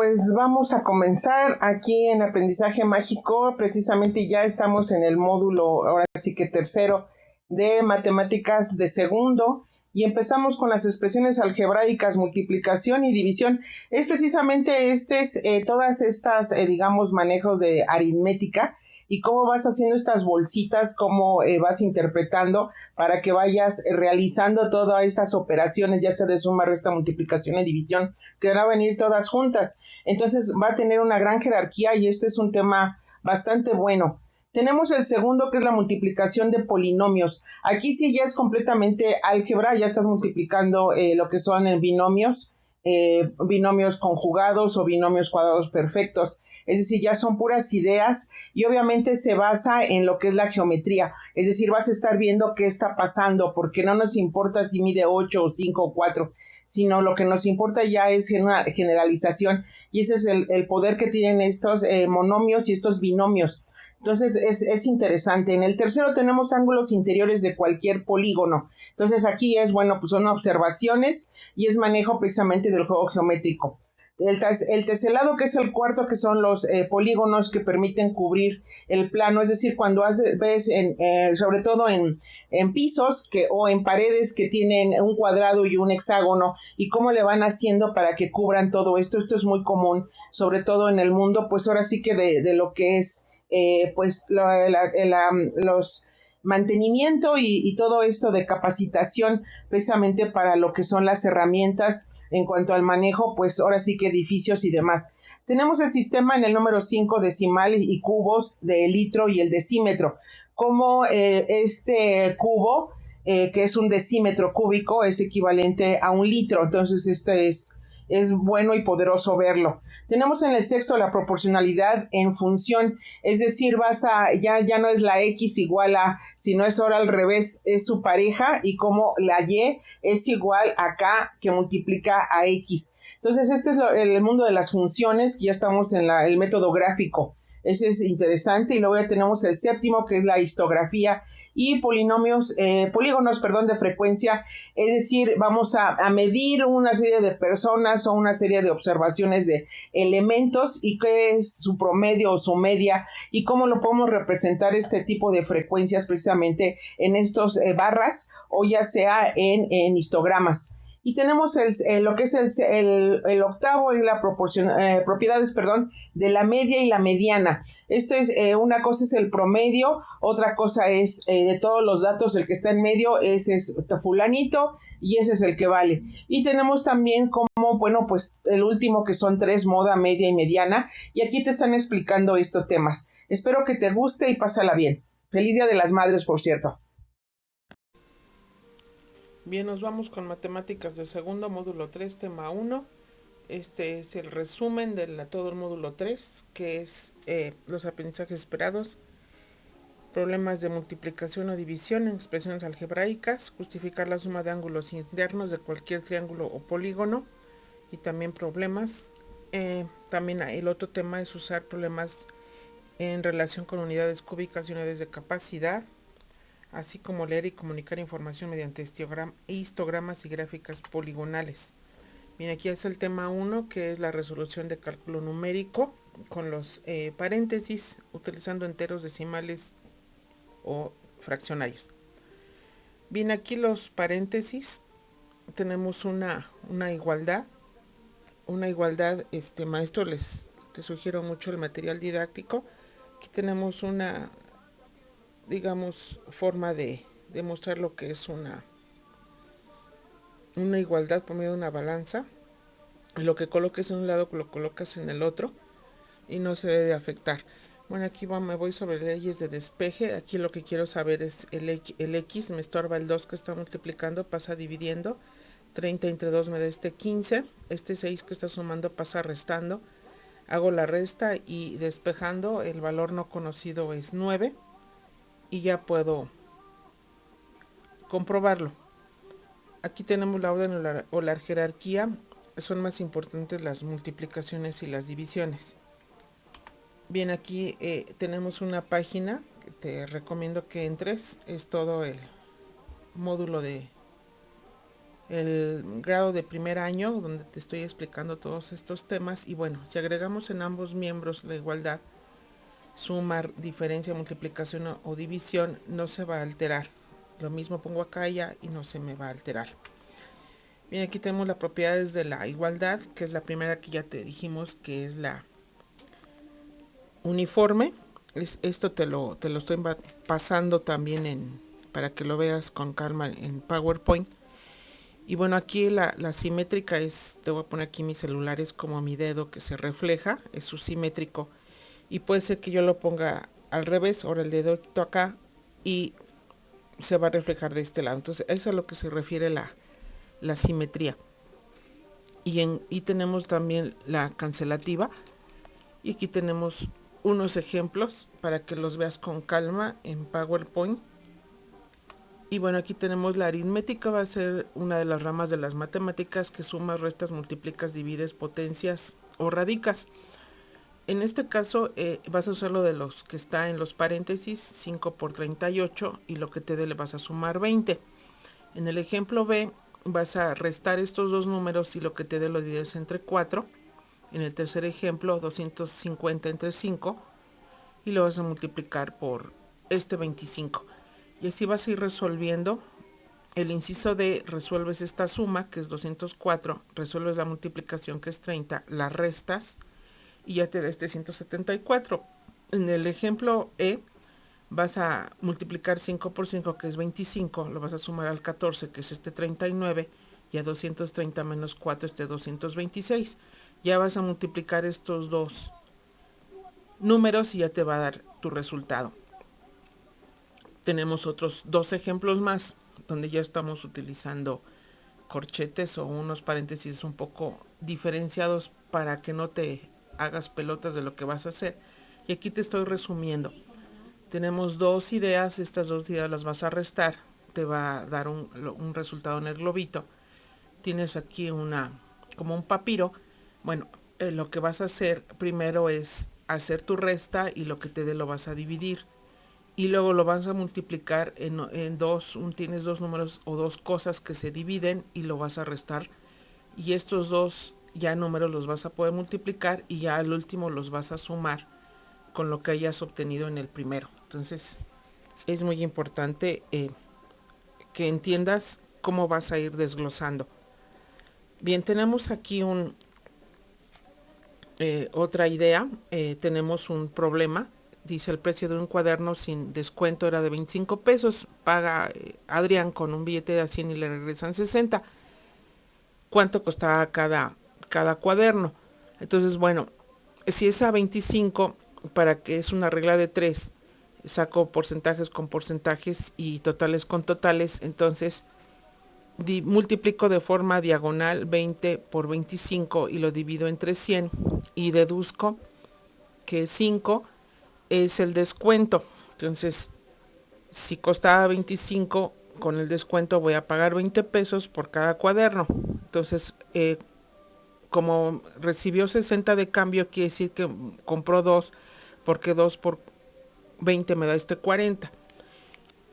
pues vamos a comenzar aquí en Aprendizaje Mágico. Precisamente ya estamos en el módulo, ahora sí que tercero, de matemáticas de segundo. Y empezamos con las expresiones algebraicas, multiplicación y división. Es precisamente todas estas, digamos, manejos de aritmética y cómo vas haciendo estas bolsitas, cómo vas interpretando para que vayas realizando todas estas operaciones, ya sea de suma, resta, multiplicación y división, que van a venir todas juntas. Entonces va a tener una gran jerarquía y este es un tema bastante bueno. Tenemos el segundo, que es la multiplicación de polinomios. Aquí sí ya es completamente álgebra, ya estás multiplicando lo que son binomios conjugados o binomios cuadrados perfectos. Es decir, ya son puras ideas y obviamente se basa en lo que es la geometría. Es decir, vas a estar viendo qué está pasando, porque no nos importa si mide 8 o 5 o 4, sino lo que nos importa ya es una generalización, y ese es el poder que tienen estos monomios y estos binomios. Entonces es interesante. En el tercero tenemos ángulos interiores de cualquier polígono. Entonces aquí pues son observaciones y es manejo precisamente del juego geométrico. El teselado, que es el cuarto, que son los polígonos que permiten cubrir el plano, es decir, cuando ves sobre todo en pisos o en paredes que tienen un cuadrado y un hexágono, y cómo le van haciendo para que cubran todo esto. Esto es muy común, sobre todo en el mundo, pues ahora sí que de lo que es los mantenimiento y todo esto de capacitación precisamente para lo que son las herramientas en cuanto al manejo, pues ahora sí que edificios y demás. Tenemos el sistema en el número 5, decimal y cubos de litro y el decímetro. Como este cubo, que es un decímetro cúbico, es equivalente a un litro. Entonces es bueno y poderoso verlo. Tenemos en el sexto la proporcionalidad en función, es decir, ya no es la X igual a, sino es ahora al revés, es su pareja, y como la Y es igual a K, que multiplica a X. Entonces este es el mundo de las funciones, que ya estamos en el método gráfico. Ese es interesante. Y luego ya tenemos el séptimo, que es la histografía y polígonos de frecuencia. Es decir, vamos a medir una serie de personas o una serie de observaciones de elementos y qué es su promedio o su media y cómo lo podemos representar este tipo de frecuencias precisamente en estos barras, o ya sea en histogramas. Y tenemos lo que es el octavo, y la propiedades de la media y la mediana. Esto es, una cosa es el promedio, otra cosa es de todos los datos, el que está en medio, ese es fulanito y ese es el que vale. Y tenemos también pues el último, que son 3, moda, media y mediana. Y aquí te están explicando estos temas. Espero que te guste y pásala bien. Feliz Día de las Madres, por cierto. Bien, nos vamos con matemáticas de segundo, módulo 3, tema 1. Este es el resumen de todo el módulo 3, que es los aprendizajes esperados, problemas de multiplicación o división en expresiones algebraicas, justificar la suma de ángulos internos de cualquier triángulo o polígono, y también problemas. También el otro tema es usar problemas en relación con unidades cúbicas y unidades de capacidad, así como leer y comunicar información mediante histogramas y gráficas poligonales. Bien, aquí es el tema 1, que es la resolución de cálculo numérico con los paréntesis, utilizando enteros, decimales o fraccionarios. Bien, aquí los paréntesis, tenemos una igualdad. Maestro, te sugiero mucho el material didáctico. Aquí tenemos una, digamos, forma de demostrar lo que es una igualdad por medio de una balanza. Lo que coloques en un lado lo colocas en el otro y no se debe afectar. Bueno, aquí me voy sobre leyes de despeje. Aquí lo que quiero saber es el X, me estorba el 2 que está multiplicando, pasa dividiendo. 30 entre 2 me da 15. 6 que está sumando pasa restando. Hago la resta y despejando, el valor no conocido es 9. Y ya puedo comprobarlo. Aquí tenemos la orden o la jerarquía. Son más importantes las multiplicaciones y las divisiones. Bien, aquí tenemos una página que te recomiendo que entres. Es todo el módulo de el grado de primer año, donde te estoy explicando todos estos temas. Y bueno, si agregamos en ambos miembros la igualdad, suma, diferencia, multiplicación o división, no se va a alterar. Lo mismo pongo acá ya y no se me va a alterar. Bien, aquí tenemos las propiedades de la igualdad, que es la primera que ya te dijimos, que es la uniforme. Esto te lo estoy pasando también para que lo veas con calma en PowerPoint. Y bueno, aquí la simétrica es, te voy a poner aquí mi celular, es como mi dedo que se refleja, es su simétrico. Y puede ser que yo lo ponga al revés, ahora el dedo acá, y se va a reflejar de este lado. Entonces, eso es a lo que se refiere la simetría. Y tenemos también la cancelativa. Y aquí tenemos unos ejemplos para que los veas con calma en PowerPoint. Y bueno, aquí tenemos la aritmética, va a ser una de las ramas de las matemáticas que sumas, restas, multiplicas, divides, potencias o radicas. En este caso vas a usar lo de los que está en los paréntesis, 5 por 38, y lo que te dé le vas a sumar 20. En el ejemplo B vas a restar estos dos números y lo que te dé lo divides entre 4. En el tercer ejemplo, 250 entre 5, y lo vas a multiplicar por este 25. Y así vas a ir resolviendo. El inciso D, resuelves esta suma, que es 204, resuelves la multiplicación, que es 30, la restas, y ya te da este 174. En el ejemplo E, vas a multiplicar 5 por 5, que es 25, lo vas a sumar al 14, que es este 39, y a 230 menos 4, este 226. Ya vas a multiplicar estos dos números y ya te va a dar tu resultado. Tenemos otros dos ejemplos más, donde ya estamos utilizando corchetes o unos paréntesis un poco diferenciados para que no te hagas pelotas de lo que vas a hacer. Y aquí te estoy resumiendo. Tenemos dos ideas, estas dos ideas las vas a restar, te va a dar un resultado en el globito. Tienes aquí como un papiro. Bueno, lo que vas a hacer primero es hacer tu resta y lo que te dé lo vas a dividir. Y luego lo vas a multiplicar en dos, tienes dos números o dos cosas que se dividen y lo vas a restar. Y estos dos ya números los vas a poder multiplicar y ya al último los vas a sumar con lo que hayas obtenido en el primero. Entonces es muy importante que entiendas cómo vas a ir desglosando. Bien, tenemos aquí otra idea. Tenemos un problema. Dice: el precio de un cuaderno sin descuento era de 25 pesos. Paga Adrián con un billete de a 100 y le regresan 60. ¿Cuánto costaba cada cuaderno? Entonces, bueno, si es a 25, para que es una regla de 3, saco porcentajes con porcentajes y totales con totales. Entonces multiplico de forma diagonal 20 por 25 y lo divido entre 100 y deduzco que 5 es el descuento. Entonces, si costaba 25, con el descuento voy a pagar 20 pesos por cada cuaderno. Entonces, como recibió 60 de cambio, quiere decir que compró 2, porque 2 por 20 me da este 40.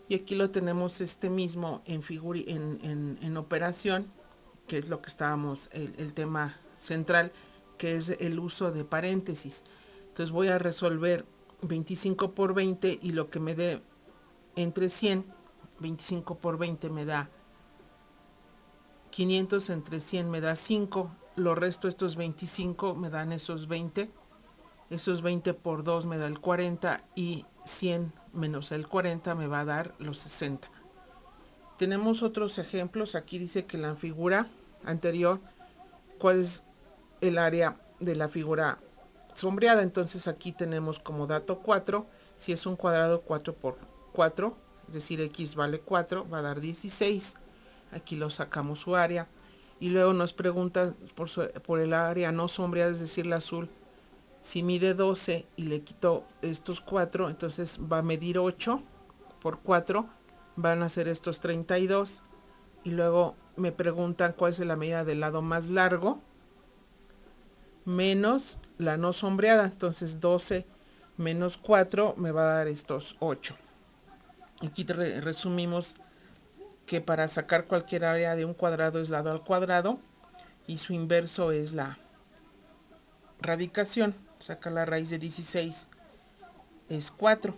Y aquí lo tenemos mismo en operación, que es lo que estábamos, el tema central, que es el uso de paréntesis. Entonces voy a resolver 25 por 20 y lo que me dé entre 100, 25 por 20 me da 500, entre 100 me da 5, lo resto estos 25 me dan esos 20, esos 20 por 2 me da el 40 y 100 menos el 40 me va a dar los 60. Tenemos otros ejemplos. Aquí dice que en la figura anterior, ¿cuál es el área de la figura sombreada? Entonces aquí tenemos como dato 4. Si es un cuadrado, 4 por 4, es decir, x vale 4, va a dar 16. Aquí lo sacamos su área. Y luego nos pregunta por el área no sombreada, es decir, la azul. Si mide 12 y le quito estos 4, entonces va a medir 8 por 4, van a ser estos 32. Y luego me preguntan cuál es la medida del lado más largo menos la no sombreada. Entonces 12 menos 4 me va a dar estos 8. Aquí resumimos que para sacar cualquier área de un cuadrado es lado al cuadrado y su inverso es la radicación. Saca la raíz de 16 es 4,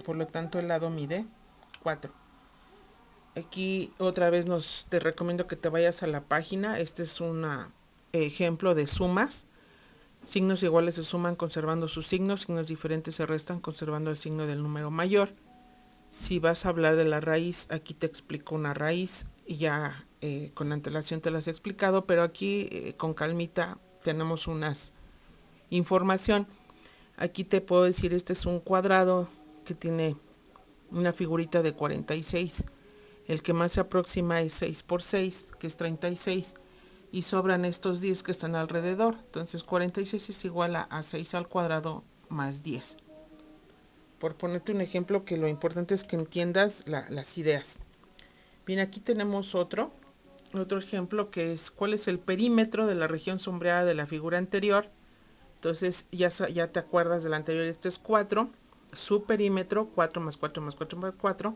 por lo tanto el lado mide 4. Aquí otra vez te recomiendo que te vayas a la página. Este es un ejemplo de sumas. Signos iguales se suman conservando sus signos, signos diferentes se restan conservando el signo del número mayor. Si vas a hablar de la raíz, aquí te explico una raíz y ya con antelación te las he explicado, pero aquí con calmita tenemos unas información. Aquí te puedo decir, este es un cuadrado que tiene una figurita de 46. El que más se aproxima es 6 por 6, que es 36. Y sobran estos 10 que están alrededor. Entonces 46 es igual a 6 al cuadrado más 10. Por ponerte un ejemplo, que lo importante es que entiendas las ideas. Bien, aquí tenemos otro ejemplo, que es cuál es el perímetro de la región sombreada de la figura anterior. Entonces ya te acuerdas del anterior, este es 4. Su perímetro, 4 más 4 más 4 más 4,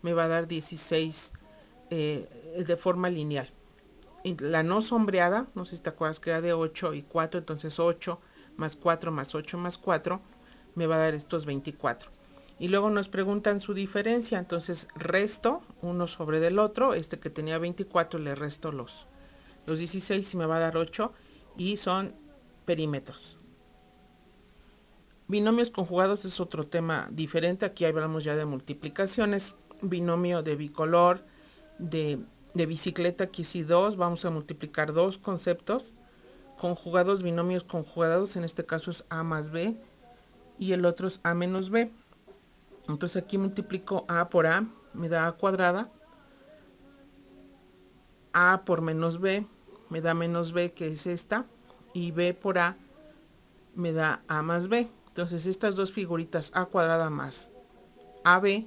me va a dar 16 de forma lineal. Y la no sombreada, no sé si te acuerdas que era de 8 y 4, entonces 8 más 4 más 8 más 4 me va a dar estos 24. Y luego nos preguntan su diferencia, entonces resto uno sobre del otro, este que tenía 24 le resto los 16 y me va a dar 8 y son perímetros. Binomios conjugados es otro tema diferente, aquí hablamos ya de multiplicaciones, binomio de bicolor, de bicicleta, aquí sí 2, vamos a multiplicar dos conceptos. Conjugados, binomios conjugados, en este caso es a más b y el otro es a menos b. Entonces aquí multiplico a por a, me da a cuadrada, a por menos b, me da menos b, que es esta, y b por a me da a más b. Entonces estas dos figuritas, a cuadrada más ab,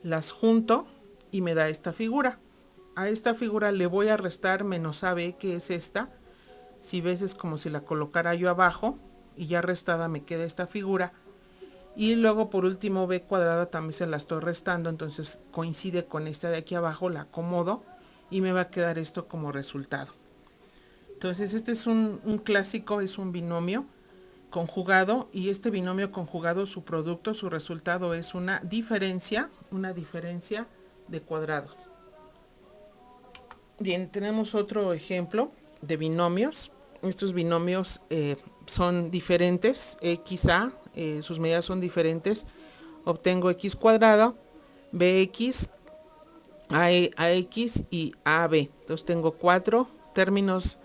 las junto y me da esta figura. A esta figura le voy a restar menos ab, que es esta. Si ves, es como si la colocara yo abajo y ya restada me queda esta figura. Y luego por último b cuadrada también se la estoy restando, entonces coincide con esta de aquí abajo, la acomodo y me va a quedar esto como resultado. Entonces este es un clásico, es un binomio conjugado, y este binomio conjugado, su producto, su resultado es una diferencia de cuadrados. Bien, tenemos otro ejemplo de binomios. Estos binomios son diferentes, xa, sus medidas son diferentes. Obtengo x cuadrado, bx, ax y ab. Entonces tengo cuatro términos.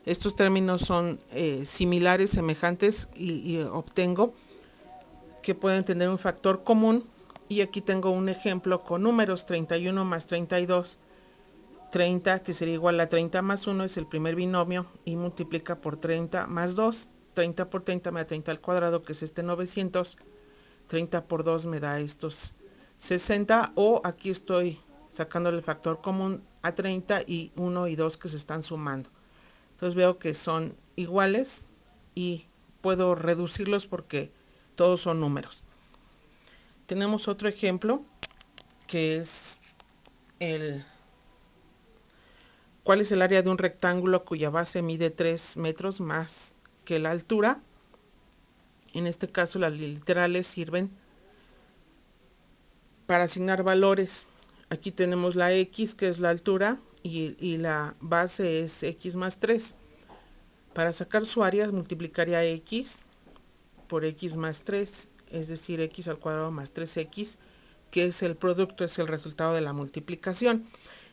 Estos términos son similares, semejantes, y obtengo que pueden tener un factor común. Y aquí tengo un ejemplo con números: 31 más 32. 30, que sería igual a 30 más 1, es el primer binomio, y multiplica por 30 más 2. 30 por 30 me da 30 al cuadrado, que es este 900. 30 por 2 me da estos 60, o aquí estoy sacándole el factor común a 30 y 1 y 2 que se están sumando. Entonces veo que son iguales y puedo reducirlos porque todos son números. Tenemos otro ejemplo que es ¿cuál es el área de un rectángulo cuya base mide 3 metros más que la altura? En este caso las literales sirven para asignar valores. Aquí tenemos la x, que es la altura, y la base es x más 3. Para sacar su área multiplicaría x por x más 3, es decir, x al cuadrado más 3x, que es el producto, es el resultado de la multiplicación.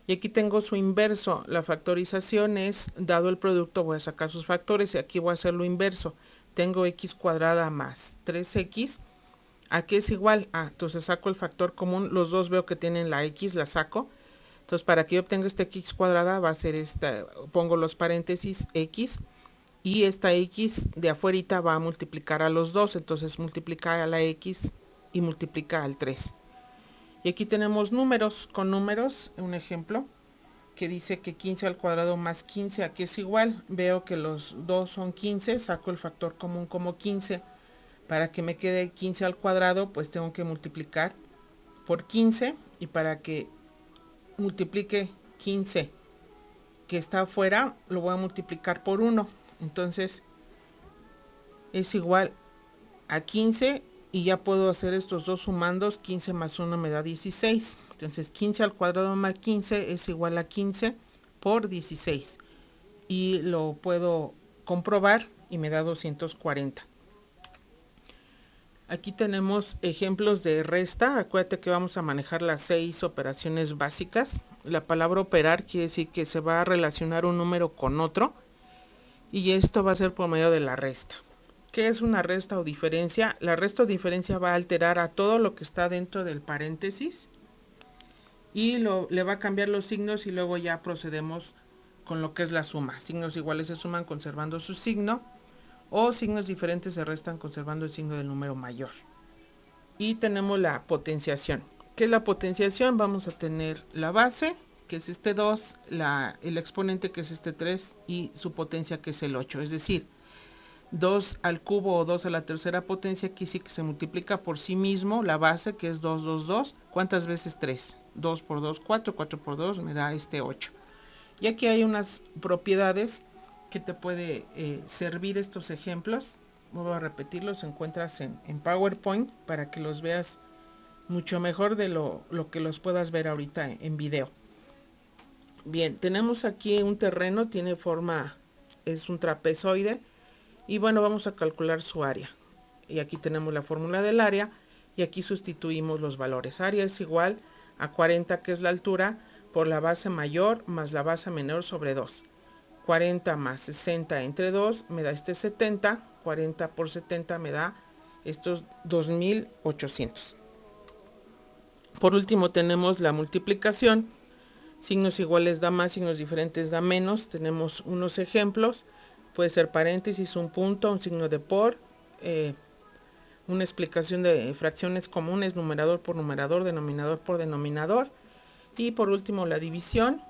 Y aquí tengo su inverso. La factorización es, dado el producto, voy a sacar sus factores, y aquí voy a hacer lo inverso. Tengo x cuadrada más 3x. ¿A qué es igual? Entonces saco el factor común. Los dos veo que tienen la x, la saco. Entonces para que yo obtenga esta x cuadrada va a ser esta, pongo los paréntesis x, y esta x de afuerita va a multiplicar a los dos. Entonces multiplica a la x y multiplica al 3. Y aquí tenemos números, con números, un ejemplo que dice que 15 al cuadrado más 15, aquí es igual. Veo que los dos son 15, saco el factor común como 15. Para que me quede 15 al cuadrado, pues tengo que multiplicar por 15, y para que multiplique 15 que está afuera, lo voy a multiplicar por 1. Entonces es igual a 15 y ya puedo hacer estos dos sumandos. 15 más 1 me da 16. Entonces 15 al cuadrado más 15 es igual a 15 por 16. Y lo puedo comprobar y me da 240. Aquí tenemos ejemplos de resta. Acuérdate que vamos a manejar las 6 operaciones básicas. La palabra operar quiere decir que se va a relacionar un número con otro. Y esto va a ser por medio de la resta. ¿Qué es una resta o diferencia? La resta o diferencia va a alterar a todo lo que está dentro del paréntesis. Y le va a cambiar los signos y luego ya procedemos con lo que es la suma. Signos iguales se suman conservando su signo. O signos diferentes se restan conservando el signo del número mayor. Y tenemos la potenciación. ¿Qué es la potenciación? Vamos a tener la base, que es este 2, el exponente, que es este 3, y su potencia, que es el 8. Es decir, 2 al cubo o 2 a la tercera potencia, aquí sí que se multiplica por sí mismo la base, que es 2, 2, 2. ¿Cuántas veces 3? 2 por 2, 4, 4 por 2 me da este 8. Y aquí hay unas propiedades que te puede servir estos ejemplos. Vuelvo a repetirlos, encuentras en PowerPoint para que los veas mucho mejor de lo que los puedas ver ahorita en video. Bien, tenemos aquí un terreno, tiene forma, es un trapezoide, y bueno, vamos a calcular su área. Y aquí tenemos la fórmula del área, y aquí sustituimos los valores. Área es igual a 40, que es la altura, por la base mayor más la base menor sobre 2. 40 más 60 entre 2 me da este 70. 40 por 70 me da estos 2800. Por último tenemos la multiplicación. Signos iguales da más, signos diferentes da menos. Tenemos unos ejemplos. Puede ser paréntesis, un punto, un signo de por, una explicación de fracciones comunes, numerador por numerador, denominador por denominador. Y por último la división.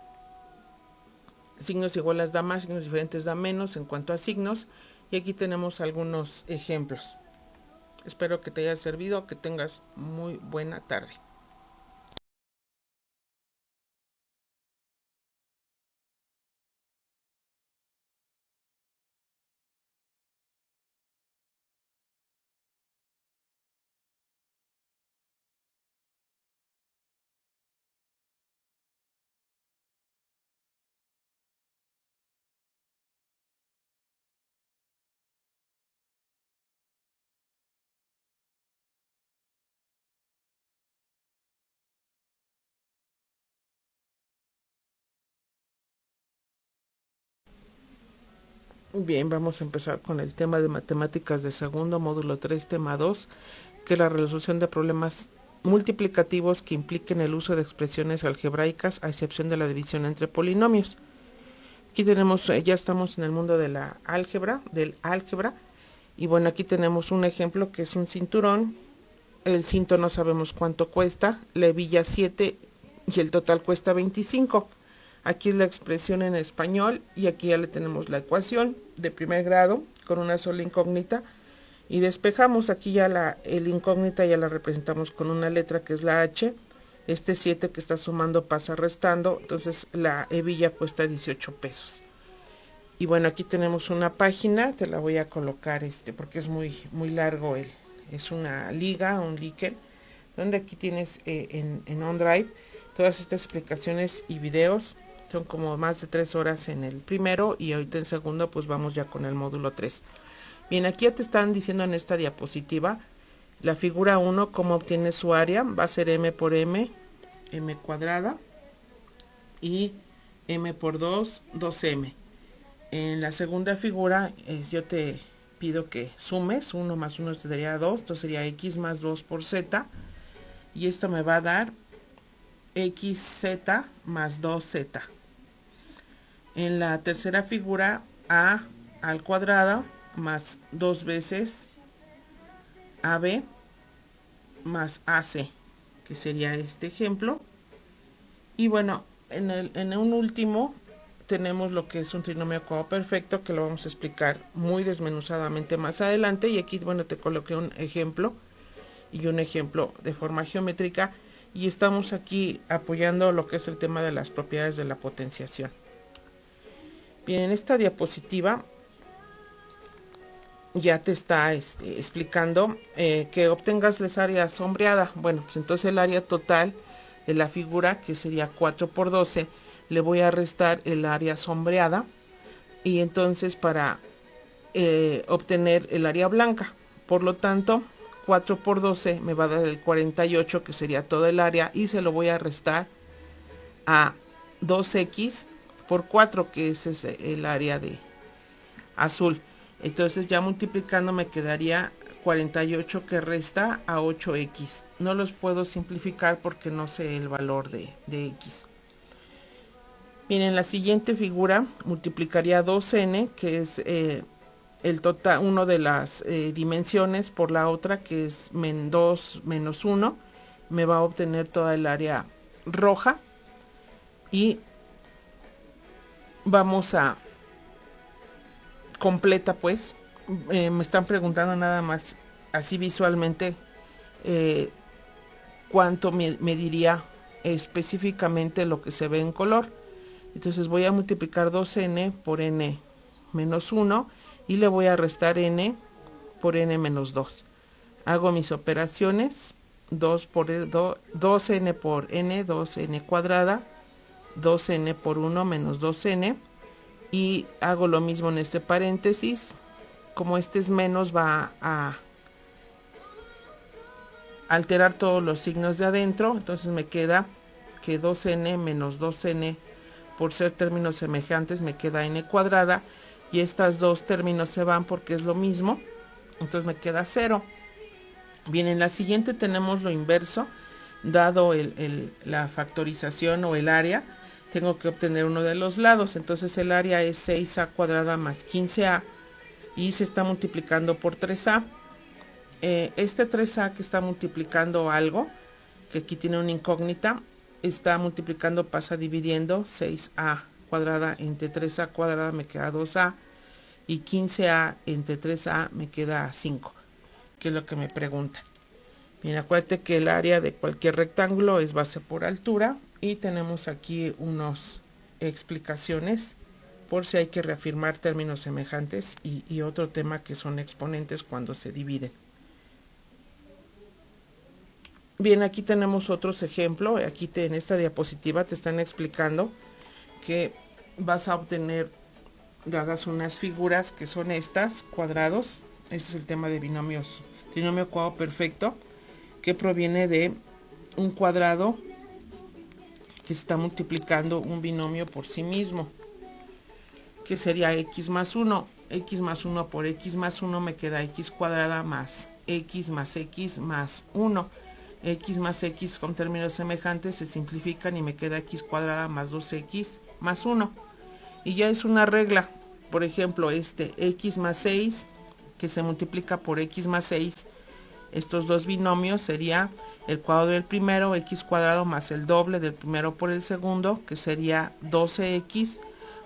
Signos iguales da más, signos diferentes da menos en cuanto a signos. Y aquí tenemos algunos ejemplos. Espero que te haya servido, que tengas muy buena tarde. Bien, vamos a empezar con el tema de matemáticas de segundo, módulo 3, tema 2, que es la resolución de problemas multiplicativos que impliquen el uso de expresiones algebraicas, a excepción de la división entre polinomios. Aquí tenemos, ya estamos en el mundo de la álgebra, del álgebra, y bueno, aquí tenemos un ejemplo que es un cinturón. El cinto no sabemos cuánto cuesta, la hebilla 7 y el total cuesta 25. Aquí es la expresión en español y aquí ya le tenemos la ecuación de primer grado con una sola incógnita y despejamos. Aquí ya el incógnita ya la representamos con una letra que es la H. Este 7 que está sumando pasa restando, entonces la hebilla cuesta 18 pesos. Y bueno, aquí tenemos una página, te la voy a colocar porque es muy largo, es una liga, un líquen, donde aquí tienes en OneDrive todas estas explicaciones y videos. Son como más de 3 horas en el primero y ahorita en segundo pues vamos ya con el módulo 3. Bien, aquí ya te están diciendo en esta diapositiva la figura 1 cómo obtiene su área. Va a ser m por m, m cuadrada, y m por 2, 2m. En la segunda figura yo te pido que sumes, 1 más 1 te daría 2, esto sería x más 2 por z, y esto me va a dar xz más 2z. En la tercera figura, a al cuadrado más 2 veces ab más ac, que sería este ejemplo. Y bueno, en un último tenemos lo que es un trinomio cuadroperfecto, que lo vamos a explicar muy desmenuzadamente más adelante. Y aquí, bueno, te coloqué un ejemplo y un ejemplo de forma geométrica. y estamos aquí apoyando lo que es el tema de las propiedades de la potenciación. Bien, en esta diapositiva ya te está explicando que obtengas la área sombreada. Bueno, pues entonces el área total de la figura, que sería 4 por 12, le voy a restar el área sombreada, y entonces para obtener el área blanca, por lo tanto 4 por 12 me va a dar el 48, que sería todo el área, y se lo voy a restar a 2x por 4, que ese es el área de azul. Entonces ya multiplicando me quedaría 48 que resta a 8x. No los puedo simplificar porque no sé el valor de x. Bien, en la siguiente figura multiplicaría 2n, que es el total, uno de las dimensiones, por la otra, que es 2 menos 1. Me va a obtener toda el área roja. Y vamos a completa, pues me están preguntando nada más así visualmente cuánto me diría específicamente lo que se ve en color. Entonces voy a multiplicar 2n por n menos 1 y le voy a restar n por n menos 2. Hago mis operaciones. 2n por n, 2n cuadrada, 2n por 1 menos 2n, y hago lo mismo en este paréntesis. Como este es menos, va a alterar todos los signos de adentro, entonces me queda que 2n menos 2n, por ser términos semejantes, me queda n cuadrada, y estas dos términos se van porque es lo mismo, entonces me queda 0. Bien, en la siguiente tenemos lo inverso. Dado la factorización o el área, tengo que obtener uno de los lados. Entonces el área es 6a cuadrada más 15a, y se está multiplicando por 3a. Este 3a que está multiplicando algo, que aquí tiene una incógnita, está multiplicando, pasa dividiendo. 6a cuadrada entre 3a cuadrada me queda 2a, y 15a entre 3a me queda 5, que es lo que me pregunta. Bien, acuérdate que el área de cualquier rectángulo es base por altura, y tenemos aquí unas explicaciones por si hay que reafirmar términos semejantes y otro tema que son exponentes cuando se dividen. Bien, aquí tenemos otros ejemplos. Aquí en esta diapositiva te están explicando que vas a obtener, dadas unas figuras que son estas, cuadrados. Este es el tema de binomios, trinomio cuadrado perfecto, que proviene de un cuadrado que se está multiplicando un binomio por sí mismo, que sería x más 1. X más 1 por x más 1 me queda x cuadrada más x más 1. X más x con términos semejantes se simplifican y me queda x cuadrada más 2x más 1. Y ya es una regla. Por ejemplo, x más 6, que se multiplica por x más 6, estos dos binomios sería el cuadrado del primero, x cuadrado, más el doble del primero por el segundo, que sería 12x,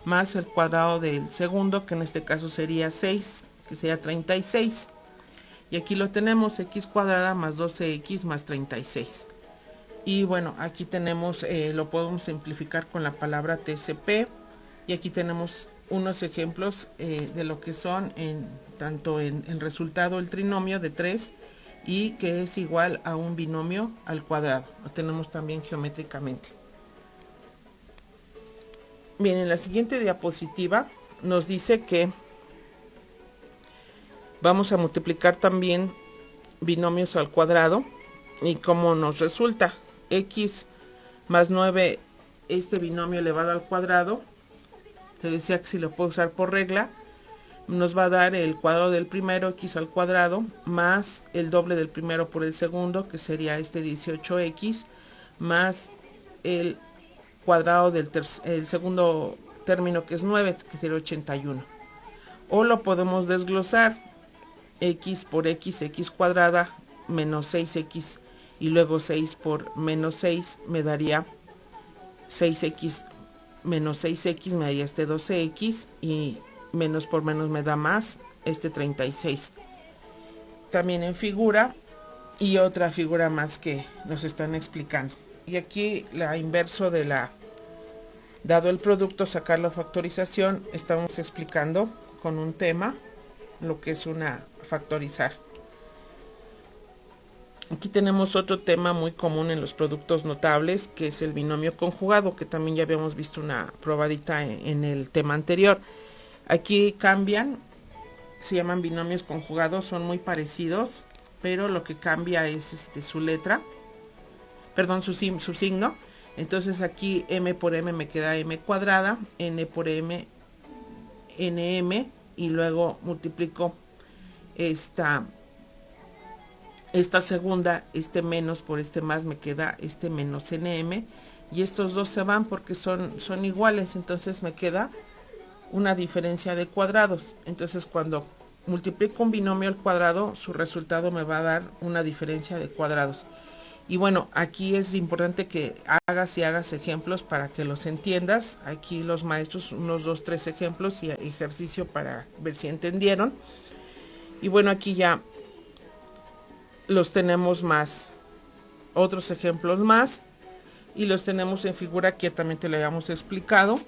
más el cuadrado del segundo, que en este caso sería 6, que sería 36. Y aquí lo tenemos, x cuadrada más 12x más 36. Y bueno, aquí tenemos, lo podemos simplificar con la palabra TCP. Y aquí tenemos unos ejemplos de lo que son tanto en el resultado el trinomio de 3, y que es igual a un binomio al cuadrado. Lo tenemos también geométricamente. Bien, en la siguiente diapositiva nos dice que vamos a multiplicar también binomios al cuadrado, y como nos resulta x más 9, este binomio elevado al cuadrado, te decía que si lo puedo usar por regla, nos va a dar el cuadrado del primero, x al cuadrado, más el doble del primero por el segundo, que sería 18x, más el cuadrado del el segundo término, que es 9, que sería 81. O lo podemos desglosar: x por x, x cuadrada, menos 6x, y luego 6 por menos 6 me daría 6x menos 6x, me daría 12x, y menos por menos me da más, 36. También en figura y otra figura más que nos están explicando. Y aquí la inverso de la, dado el producto, sacar la factorización, estamos explicando con un tema lo que es una factorizar. Aquí tenemos otro tema muy común en los productos notables, que es el binomio conjugado, que también ya habíamos visto una probadita en el tema anterior. Aquí cambian, se llaman binomios conjugados, son muy parecidos, pero lo que cambia es su letra, perdón, su signo. Entonces aquí m por m me queda m cuadrada, n por m, nm, y luego multiplico esta segunda, menos por más, me queda menos nm, y estos dos se van porque son iguales, entonces me queda una diferencia de cuadrados. Entonces cuando multiplico un binomio al cuadrado, su resultado me va a dar una diferencia de cuadrados. Y bueno, aquí es importante que hagas ejemplos para que los entiendas. Aquí los maestros, unos 2, 3 ejemplos y ejercicio para ver si entendieron. Y bueno, aquí ya los tenemos más, otros ejemplos más, y los tenemos en figura que también te lo habíamos explicado.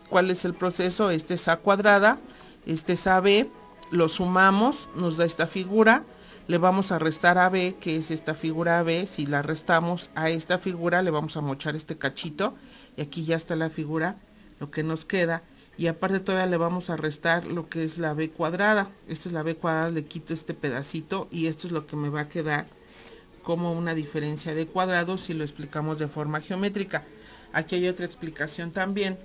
¿Cuál es el proceso? Este es a cuadrada, este es ab, lo sumamos, nos da esta figura, le vamos a restar a b, que es esta figura ab, si la restamos a esta figura le vamos a mochar este cachito, y aquí ya está la figura, lo que nos queda, y aparte todavía le vamos a restar lo que es la b cuadrada. Esta es la b cuadrada, le quito este pedacito, y esto es lo que me va a quedar como una diferencia de cuadrados si lo explicamos de forma geométrica. Aquí hay otra explicación también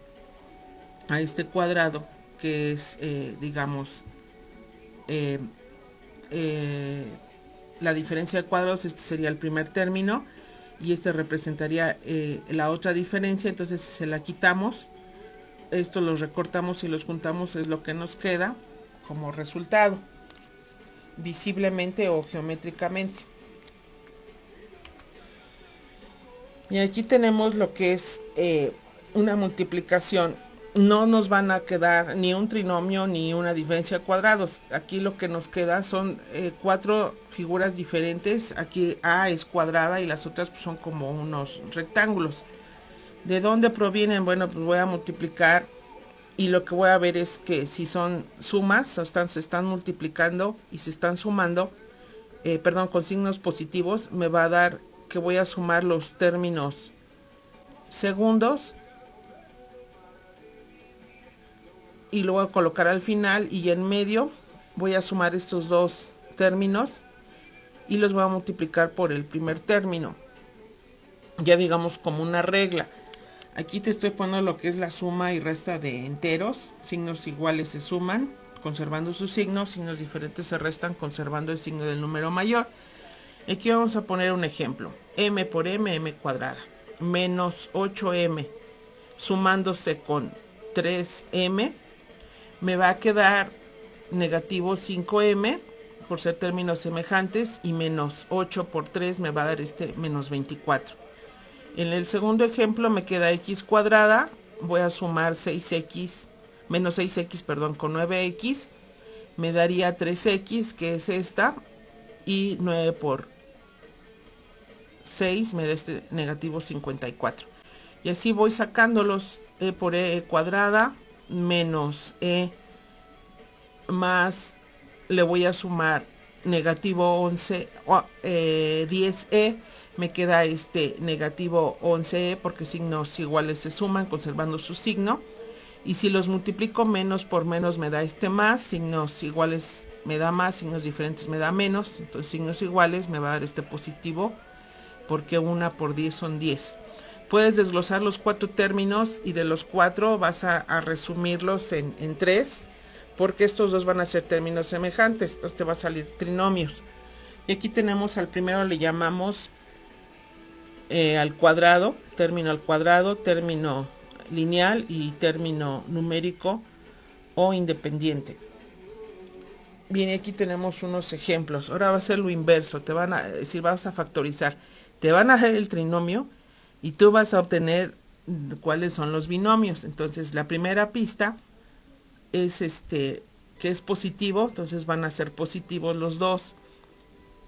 a este cuadrado, que es, digamos, la diferencia de cuadrados. Este sería el primer término, y este representaría la otra diferencia. Entonces si se la quitamos, esto los recortamos y los juntamos, es lo que nos queda como resultado, visiblemente o geométricamente. Y aquí tenemos lo que es una multiplicación. No nos van a quedar ni un trinomio ni una diferencia de cuadrados. Aquí lo que nos queda son 4 figuras diferentes. Aquí A es cuadrada y las otras pues son como unos rectángulos. ¿De dónde provienen? Bueno, pues voy a multiplicar, y lo que voy a ver es que si son sumas, o se están multiplicando y se están sumando, con signos positivos, me va a dar que voy a sumar los términos segundos y luego a colocar al final, y en medio voy a sumar estos dos términos y los voy a multiplicar por el primer término, ya digamos como una regla. Aquí te estoy poniendo lo que es la suma y resta de enteros. Signos iguales se suman conservando su signo, signos diferentes se restan conservando el signo del número mayor. Aquí vamos a poner un ejemplo. M por m, m cuadrada, menos 8m, sumándose con 3m, me va a quedar negativo 5m, por ser términos semejantes, y menos 8 por 3 me va a dar menos 24. En el segundo ejemplo me queda x cuadrada, voy a sumar 6x, menos 6x, con 9x, me daría 3x, que es esta, y 9 por 6 me da negativo 54. Y así voy sacándolos. E por e cuadrada menos e más, le voy a sumar negativo 11, 10e, me queda negativo 11e, porque signos iguales se suman conservando su signo. Y si los multiplico, menos por menos me da más, signos iguales me da más, signos diferentes me da menos, entonces signos iguales me va a dar positivo, porque 1 por 10 son 10. Puedes desglosar los 4 términos, y de los 4 vas a resumirlos en 3, porque estos dos van a ser términos semejantes, entonces te va a salir trinomios. Y aquí tenemos al primero, le llamamos al cuadrado, término lineal y término numérico o independiente. Bien, aquí tenemos unos ejemplos. Ahora va a ser lo inverso. Te van a decir, vas a factorizar, te van a dar el trinomio y tú vas a obtener cuáles son los binomios. Entonces la primera pista es que es positivo, entonces van a ser positivos los dos.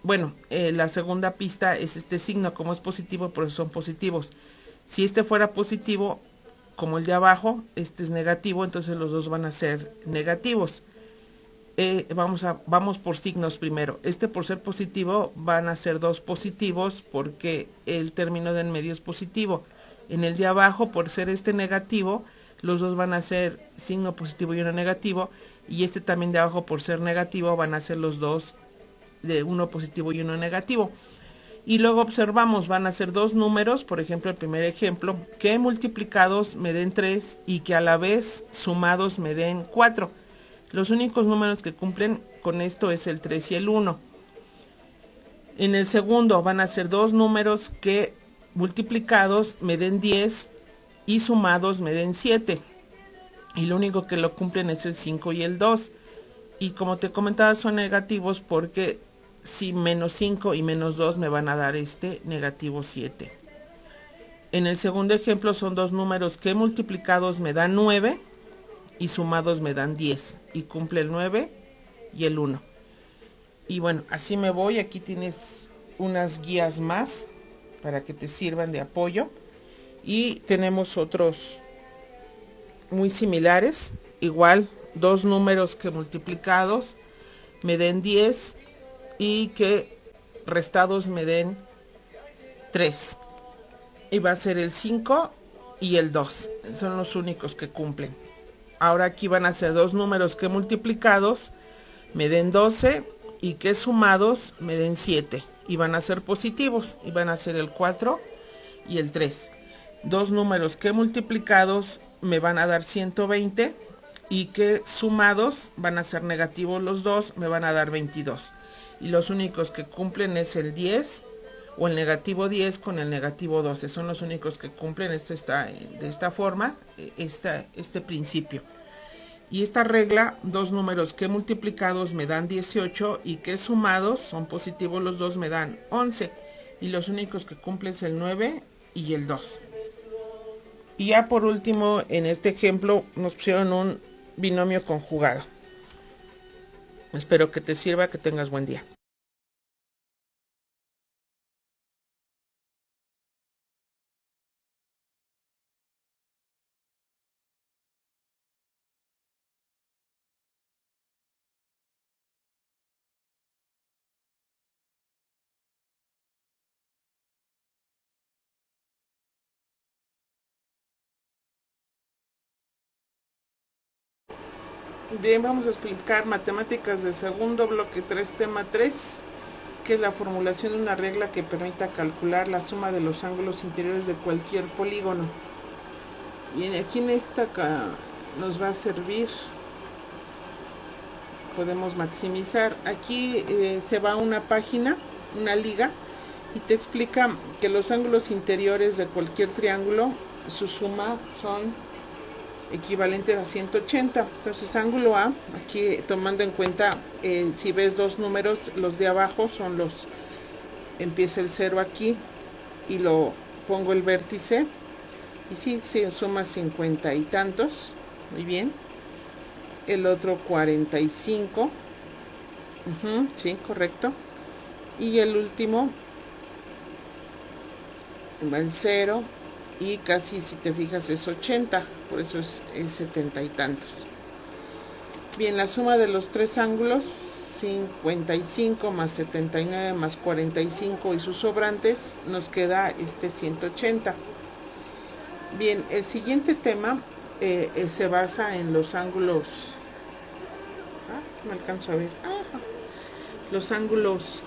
bueno, la segunda pista es este signo, como es positivo, por eso son positivos. Si este fuera positivo, como el de abajo, este es negativo, entonces los dos van a ser negativos. Vamos por signos primero. Este, por ser positivo, van a ser dos positivos porque el término de en medio es positivo. En el de abajo, por ser este negativo, los dos van a ser signo positivo y uno negativo, y este también de abajo, por ser negativo, van a ser los dos de uno positivo y uno negativo. Y luego observamos, van a ser dos números, por ejemplo, el primer ejemplo, que multiplicados me den 3 y que a la vez sumados me den 4. Los únicos números que cumplen con esto es el 3 y el 1. En el segundo van a ser dos números que multiplicados me den 10 y sumados me den 7. Y lo único que lo cumplen es el 5 y el 2. Y como te comentaba, son negativos porque si menos 5 y menos 2 me van a dar negativo 7. En el segundo ejemplo son dos números que multiplicados me dan 9 y sumados me dan 10. Y cumple el 9 y el 1. Y bueno, así me voy. Aquí tienes unas guías más para que te sirvan de apoyo. Y tenemos otros muy similares. Igual, dos números que multiplicados me den 10 y que restados me den 3. Y va a ser el 5 y el 2. Son los únicos que cumplen. Ahora aquí van a ser dos números que multiplicados me den 12 y que sumados me den 7. Y van a ser positivos. Y van a ser el 4 y el 3. Dos números que multiplicados me van a dar 120 y que sumados van a ser negativos los dos, me van a dar 22. Y los únicos que cumplen es el 10 o el negativo 10 con el negativo 12. Son los únicos que cumplen de esta forma este principio. Y esta regla, dos números que multiplicados me dan 18 y que sumados, son positivos los dos, me dan 11. Y los únicos que cumplen es el 9 y el 2. Y ya por último, en este ejemplo, nos pusieron un binomio conjugado. Espero que te sirva, que tengas buen día. Bien, vamos a explicar matemáticas de segundo bloque 3, tema 3, que es la formulación de una regla que permita calcular la suma de los ángulos interiores de cualquier polígono. Bien, aquí en esta nos va a servir, podemos maximizar. Aquí se va a una página, una liga, y te explica que los ángulos interiores de cualquier triángulo, su suma son equivalentes a 180. Entonces, ángulo A, aquí tomando en cuenta, si ves dos números, los de abajo son empieza el 0 aquí y lo pongo el vértice, y sí, suma 50 y tantos, muy bien. El otro 45, sí, correcto. Y el último va el 0 y casi, si te fijas, es 80, por eso es 70 y tantos. Bien, la suma de los tres ángulos, 55 más 79 más 45 y sus sobrantes, nos queda 180. Bien, el siguiente tema se basa en los ángulos, no alcanzo a ver, los ángulos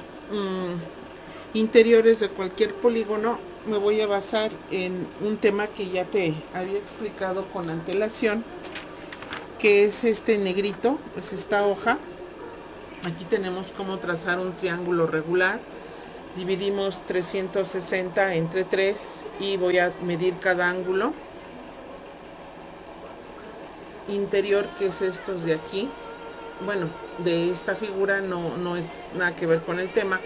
interiores de cualquier polígono. Me voy a basar en un tema que ya te había explicado con antelación, que es este negrito, es esta hoja. Aquí tenemos cómo trazar un triángulo regular. Dividimos 360 entre 3 y voy a medir cada ángulo interior, que es estos de aquí. Bueno, de esta figura no es nada que ver con el tema,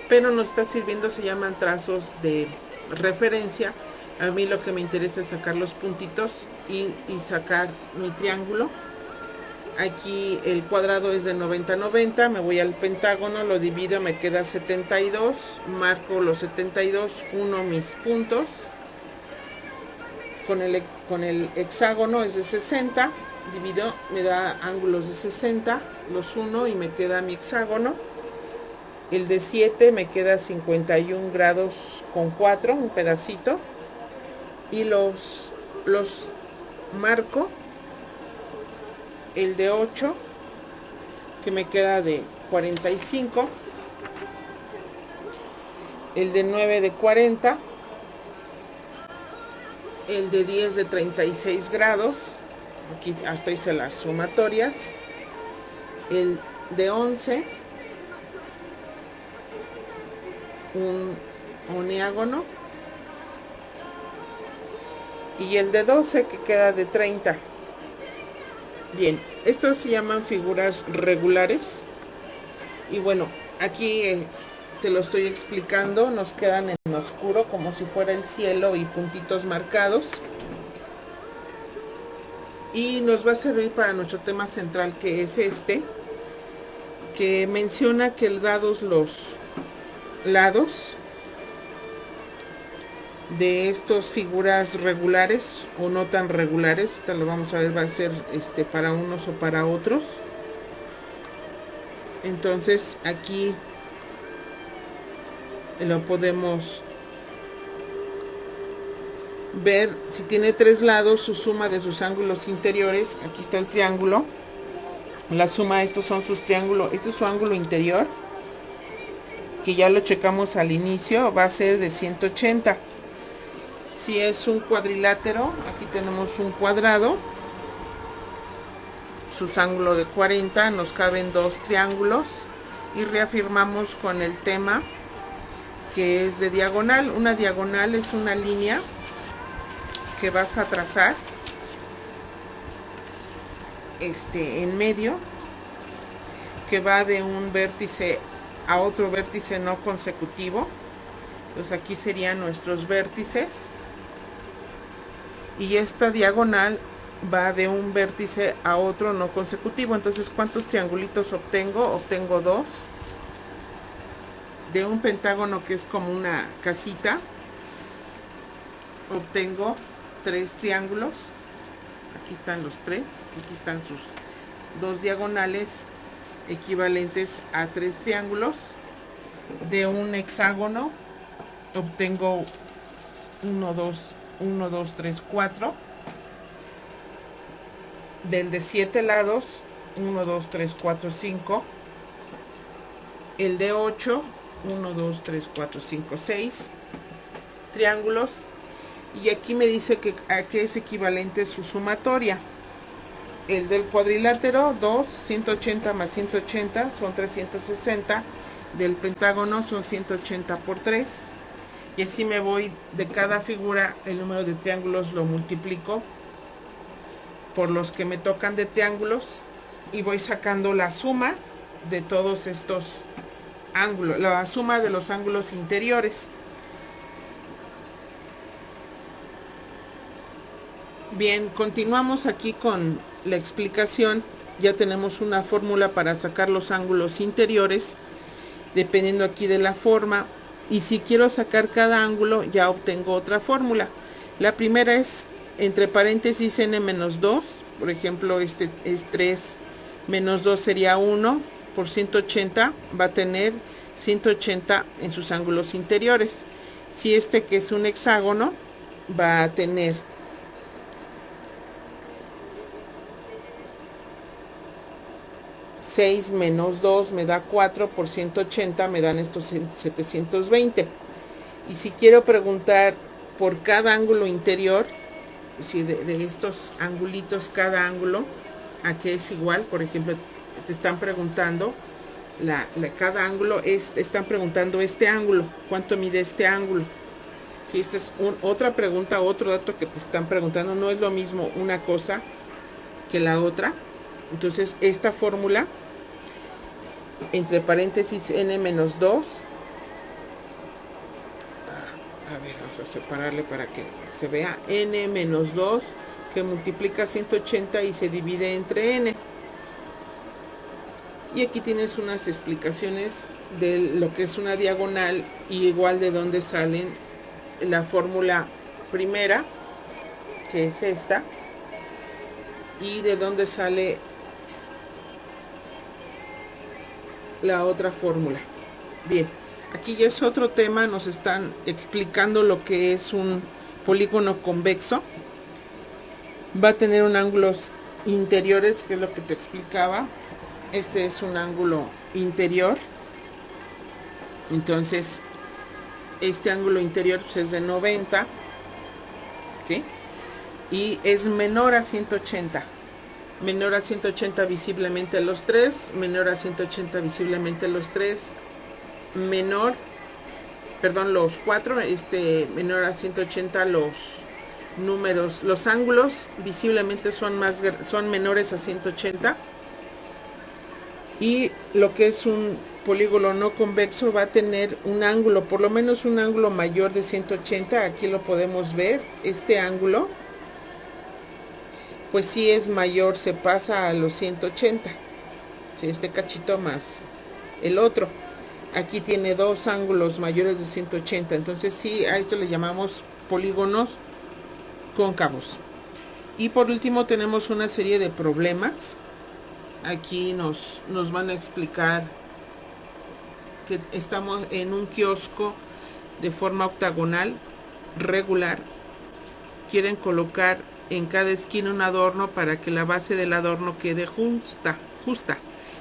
pero nos está sirviendo, se llaman trazos de referencia. A mí lo que me interesa es sacar los puntitos y sacar mi triángulo. Aquí el cuadrado es de 90-90, me voy al pentágono, lo divido, me queda 72, marco los 72, uno mis puntos, con el hexágono es de 60, divido, me da ángulos de 60, los uno y me queda mi hexágono. El de 7 me queda 51 grados con 4, un pedacito, y los marco. El de 8 que me queda de 45, el de 9 de 40, el de 10 de 36 grados, aquí hasta hice las sumatorias, el de 11 un oniágono, y el de 12 que queda de 30. Bien, estos se llaman figuras regulares, y bueno, aquí te lo estoy explicando, nos quedan en oscuro como si fuera el cielo y puntitos marcados, y nos va a servir para nuestro tema central, que es este, que menciona que dados los lados de estas figuras regulares o no tan regulares, esta lo vamos a ver, va a ser para unos o para otros. Entonces aquí lo podemos ver. Si tiene 3 lados, su suma de sus ángulos interiores, aquí está el triángulo, la suma de estos son sus triángulos, este es su ángulo interior, que ya lo checamos al inicio, va a ser de 180. Si es un cuadrilátero, aquí tenemos un cuadrado, sus ángulos de 40, nos caben 2 triángulos, y reafirmamos con el tema que es de diagonal. Una diagonal es una línea que vas a trazar en medio, que va de un vértice a otro vértice no consecutivo. Entonces aquí serían nuestros vértices, y esta diagonal va de un vértice a otro no consecutivo. Entonces, ¿cuántos triangulitos obtengo? Obtengo 2. De un pentágono, que es como una casita, obtengo 3 triángulos. Aquí están los 3, aquí están sus 2 diagonales equivalentes a 3 triángulos. De un hexágono obtengo 1, 2, 3, 4. Del de 7 lados, 1, 2, 3, 4, 5. El de 8, 1, 2, 3, 4, 5, 6 triángulos. Y aquí me dice que a qué es equivalente su sumatoria. El del cuadrilátero, 2, 180 más 180 son 360. Del pentágono son 180 por 3. Y así me voy de cada figura, el número de triángulos lo multiplico por los que me tocan de triángulos, y voy sacando la suma de todos estos ángulos, la suma de los ángulos interiores. Bien, continuamos aquí con la explicación. Ya tenemos una fórmula para sacar los ángulos interiores, dependiendo aquí de la forma. Y si quiero sacar cada ángulo, ya obtengo otra fórmula. La primera es entre paréntesis n menos 2. Por ejemplo, este es 3 menos 2 sería 1 por 180. Va a tener 180 en sus ángulos interiores. Si este, que es un hexágono, va a tener 6 menos 2 me da 4 por 180, me dan estos 720. Y si quiero preguntar por cada ángulo interior, si de estos angulitos, cada ángulo, ¿a qué es igual? Por ejemplo, te están preguntando, cada ángulo, están preguntando este ángulo, ¿cuánto mide este ángulo? Si esta es otra pregunta, otro dato que te están preguntando, no es lo mismo una cosa que la otra. Entonces, esta fórmula, entre paréntesis n menos 2, a ver, vamos a separarle para que se vea, n menos 2, que multiplica 180 y se divide entre n. Y aquí tienes unas explicaciones de lo que es una diagonal y igual de dónde salen la fórmula primera, que es esta, y de dónde sale la otra fórmula. Bien, aquí ya es otro tema, nos están explicando lo que es un polígono convexo. Va a tener un ángulos interiores, que es lo que te explicaba. Este es un ángulo interior. Entonces, este ángulo interior pues, es de 90, ¿sí? Y es menor a 180. Menor a 180 visiblemente los 3, menor a 180 visiblemente los 3, los 4, menor a 180 los números, los ángulos visiblemente son menores a 180. Y lo que es un polígono no convexo va a tener un ángulo, por lo menos un ángulo mayor de 180. Aquí lo podemos ver, este ángulo pues si es mayor, se pasa a los 180, ¿sí? Este cachito más el otro. Aquí tiene dos ángulos mayores de 180, entonces sí, a esto le llamamos polígonos cóncavos. Y por último tenemos una serie de problemas. Aquí nos van a explicar que estamos en un kiosco de forma octagonal regular. Quieren colocar en cada esquina un adorno para que la base del adorno quede justa.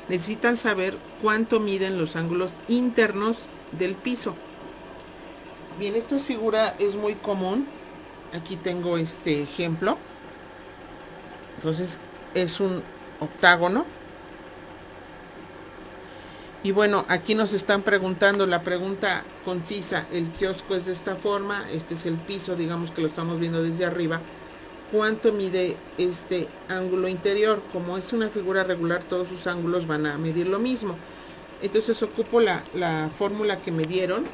Necesitan saber cuánto miden los ángulos internos del piso. Bien, esta figura es muy común. Aquí tengo este ejemplo. Entonces es un octágono. Y bueno, aquí nos están preguntando la pregunta concisa. El kiosco es de esta forma. Este es el piso, digamos que lo estamos viendo desde arriba. ¿Cuánto mide este ángulo interior? Como es una figura regular, todos sus ángulos van a medir lo mismo. Entonces ocupo la fórmula que me dieron,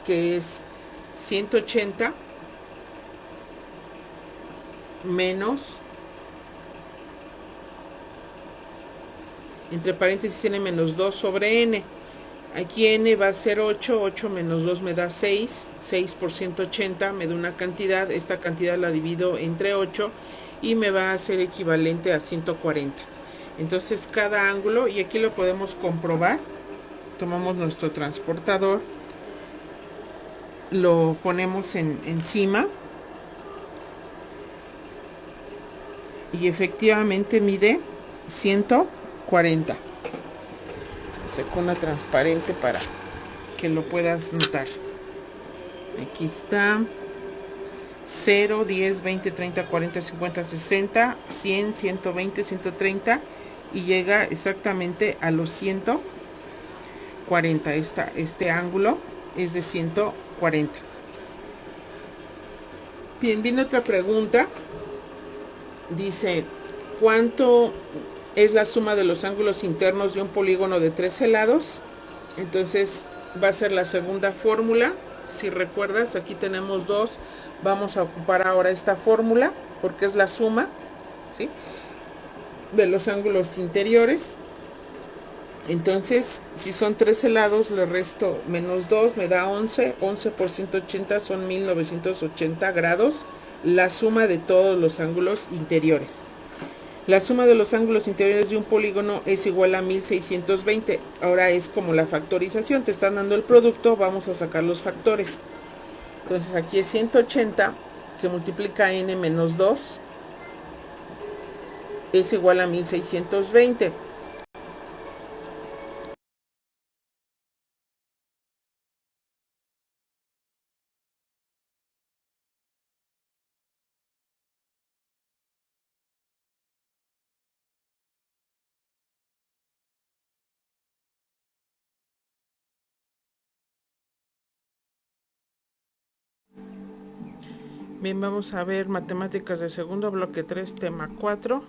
que es 180 menos, entre paréntesis n menos 2 sobre n. Aquí n va a ser 8, 8 menos 2 me da 6, 6 por 180 me da una cantidad, esta cantidad la divido entre 8 y me va a ser equivalente a 140. Entonces cada ángulo, y aquí lo podemos comprobar, tomamos nuestro transportador, lo ponemos encima y efectivamente mide 140. Saco una transparente para que lo puedas notar. Aquí está 0, 10, 20, 30, 40, 50, 60, 100, 120, 130 y llega exactamente a los 140. Este ángulo es de 140. Bien, viene otra pregunta. Dice, ¿cuánto es la suma de los ángulos internos de un polígono de 13 lados? Entonces va a ser la segunda fórmula. Si recuerdas, aquí tenemos dos. Vamos a ocupar ahora esta fórmula porque es la suma, ¿sí?, de los ángulos interiores. Entonces, si son 13 lados, le resto menos 2, me da 11. 11 por 180 son 1980 grados. La suma de todos los ángulos interiores. La suma de los ángulos interiores de un polígono es igual a 1620. Ahora es como la factorización. Te están dando el producto, vamos a sacar los factores. Entonces aquí es 180 que multiplica n menos 2 es igual a 1620. Bien, vamos a ver matemáticas de segundo, bloque 3, tema 4,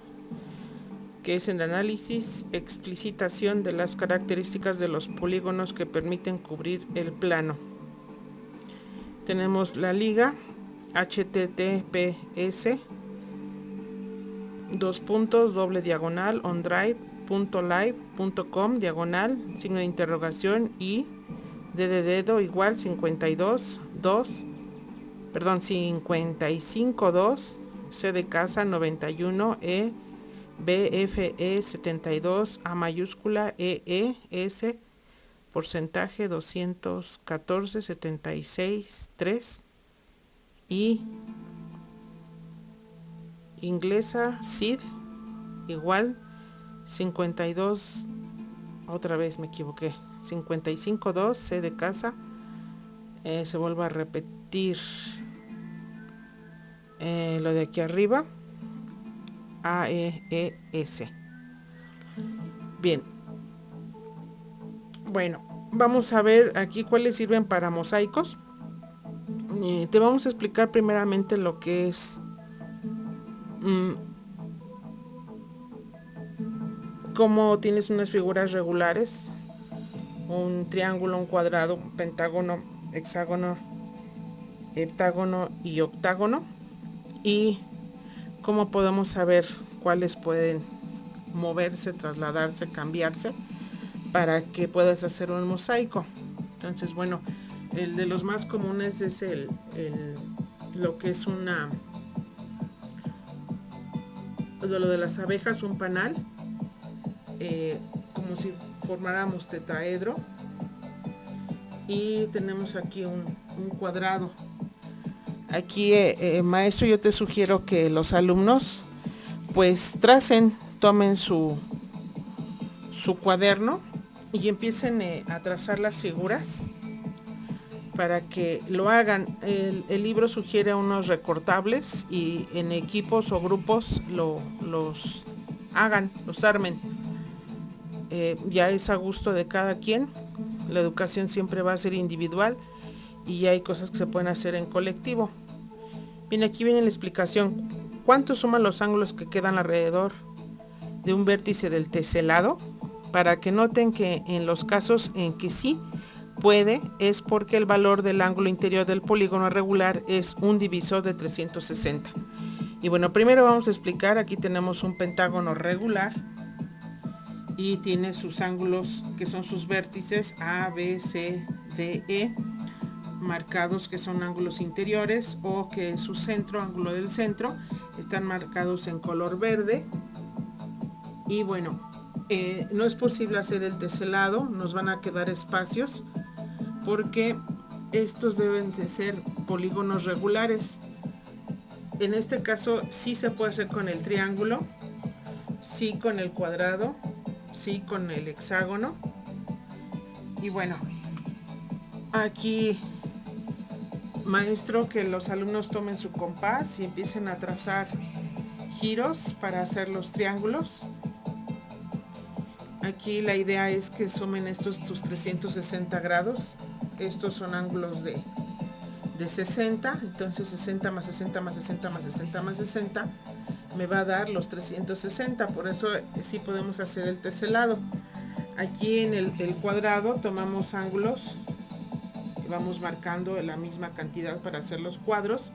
que es el análisis, explicitación de las características de los polígonos que permiten cubrir el plano. Tenemos la liga HTTPS, doble diagonal, OneDrive, live.com/, signo de interrogación y D de dedo igual 55 2, C de casa 91, BFE 72, A mayúscula, S, porcentaje 214 76 3 y inglesa SID igual 52, otra vez me equivoqué, 55 2, C de casa, se vuelve a repetir lo de aquí arriba, AES. Bien, bueno, vamos a ver aquí cuáles sirven para mosaicos. Te vamos a explicar primeramente lo que es cómo tienes unas figuras regulares, un triángulo, un cuadrado, un pentágono, hexágono, heptágono y octágono, y cómo podemos saber cuáles pueden moverse, trasladarse, cambiarse para que puedas hacer un mosaico. Entonces, bueno, el de los más comunes es lo que es lo de las abejas, un panal, como si formáramos tetraedro, y tenemos aquí un cuadrado. Aquí, maestro, yo te sugiero que los alumnos pues tomen su cuaderno y empiecen a trazar las figuras para que lo hagan. El libro sugiere unos recortables y en equipos o grupos los armen. Ya es a gusto de cada quien. La educación siempre va a ser individual y hay cosas que se pueden hacer en colectivo. Bien, aquí viene la explicación. ¿Cuánto suman los ángulos que quedan alrededor de un vértice del teselado? Para que noten que en los casos en que sí puede, es porque el valor del ángulo interior del polígono regular es un divisor de 360. Y bueno, primero vamos a explicar. Aquí tenemos un pentágono regular y tiene sus ángulos, que son sus vértices A, B, C, D, E, marcados, que son ángulos interiores, o que su centro, ángulo del centro, están marcados en color verde. Y bueno, no es posible hacer el teselado, nos van a quedar espacios porque estos deben de ser polígonos regulares. En este caso sí se puede hacer con el triángulo, sí con el cuadrado, sí con el hexágono. Y bueno, aquí, maestro, que los alumnos tomen su compás y empiecen a trazar giros para hacer los triángulos. Aquí la idea es que sumen estos 360 grados. Estos son ángulos de 60, entonces 60 más 60 más 60 más 60 más 60 me va a dar los 360, por eso sí podemos hacer el teselado. Aquí en el cuadrado tomamos ángulos, vamos marcando la misma cantidad para hacer los cuadros.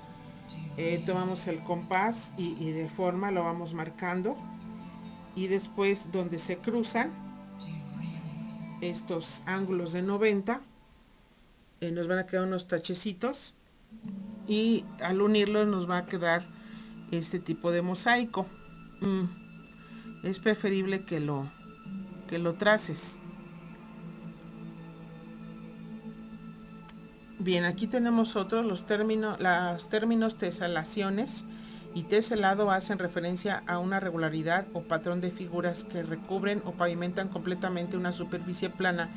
Tomamos el compás y de forma lo vamos marcando, y después donde se cruzan estos ángulos de 90 nos van a quedar unos tachecitos, y al unirlos nos va a quedar este tipo de mosaico. Es preferible que lo traces. Bien, aquí tenemos los términos teselaciones y teselado hacen referencia a una regularidad o patrón de figuras que recubren o pavimentan completamente una superficie plana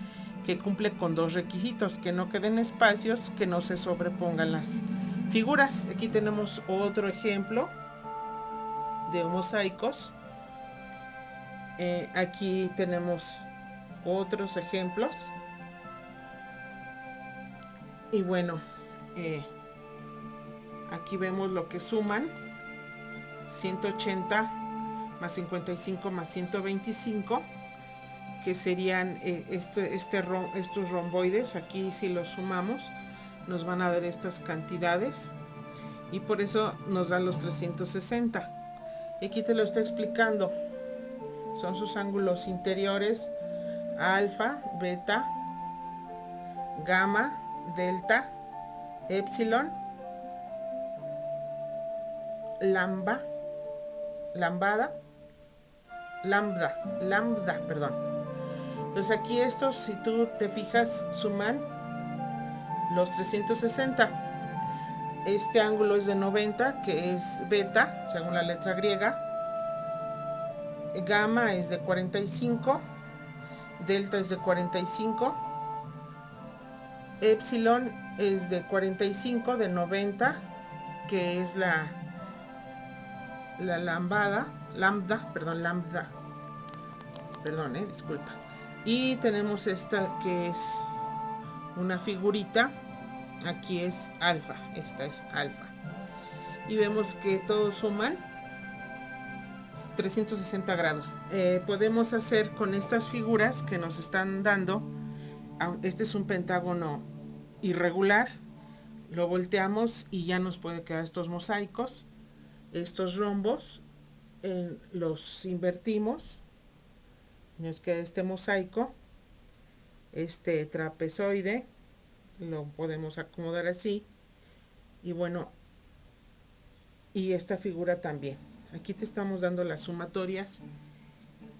que cumple con dos requisitos: que no queden espacios, que no se sobrepongan las figuras. Aquí tenemos otro ejemplo de mosaicos. Aquí tenemos otros ejemplos. Y bueno, aquí vemos lo que suman: 180 más 55 más 125, que serían estos romboides. Aquí si los sumamos nos van a dar estas cantidades, y por eso nos dan los 360. Aquí te lo está explicando son sus ángulos interiores: alfa, beta, gamma, delta, epsilon, lambda, perdón. Entonces aquí estos, si tú te fijas, suman los 360. Este ángulo es de 90, que es beta, según la letra griega. Gamma es de 45, delta es de 45, epsilon es de 45, de 90, que es la lambda, disculpa. Y tenemos esta que es una figurita, aquí es alfa, esta es alfa. Y vemos que todos suman 360 grados. Podemos hacer con estas figuras que nos están dando, este es un pentágono irregular, lo volteamos y ya nos puede quedar estos mosaicos. Estos rombos los invertimos, nos queda este mosaico. Este trapezoide lo podemos acomodar así, y bueno, y esta figura también. Aquí te estamos dando las sumatorias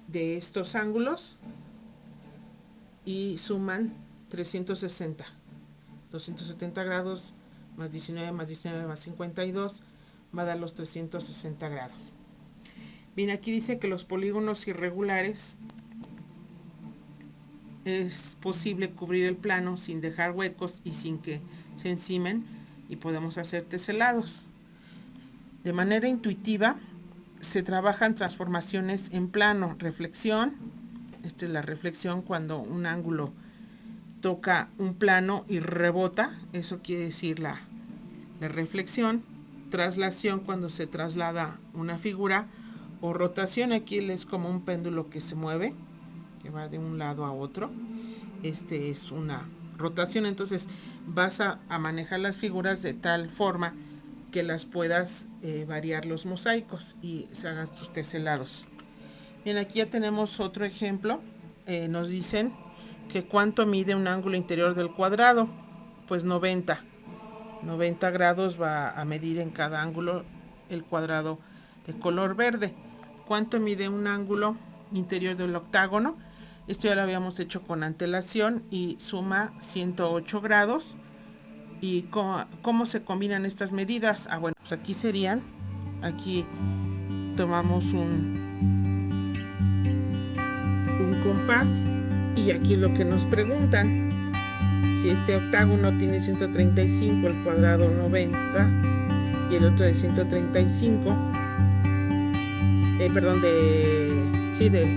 de estos ángulos y suman 360, 270 grados más 19 más 19 más 52 va a dar los 360 grados. Bien, aquí dice que los polígonos irregulares es posible cubrir el plano sin dejar huecos y sin que se encimen, y podemos hacer teselados. De manera intuitiva se trabajan transformaciones en plano, reflexión. Esta es la reflexión, cuando un ángulo toca un plano y rebota, eso quiere decir la reflexión. Traslación, cuando se traslada una figura, o rotación, aquí es como un péndulo que se mueve, que va de un lado a otro. Este es una rotación. Entonces vas a manejar las figuras de tal forma que las puedas variar los mosaicos y se hagan tus teselados. Bien, aquí ya tenemos otro ejemplo. Nos dicen que cuánto mide un ángulo interior del cuadrado. Pues 90 grados va a medir en cada ángulo el cuadrado de color verde. ¿Cuánto mide un ángulo interior del octágono? Esto ya lo habíamos hecho con antelación y suma 108 grados. ¿Y cómo se combinan estas medidas? Bueno, pues aquí serían, aquí tomamos un compás, y aquí es lo que nos preguntan. Si este octágono tiene 135, el cuadrado 90 y el otro de 135, de 100.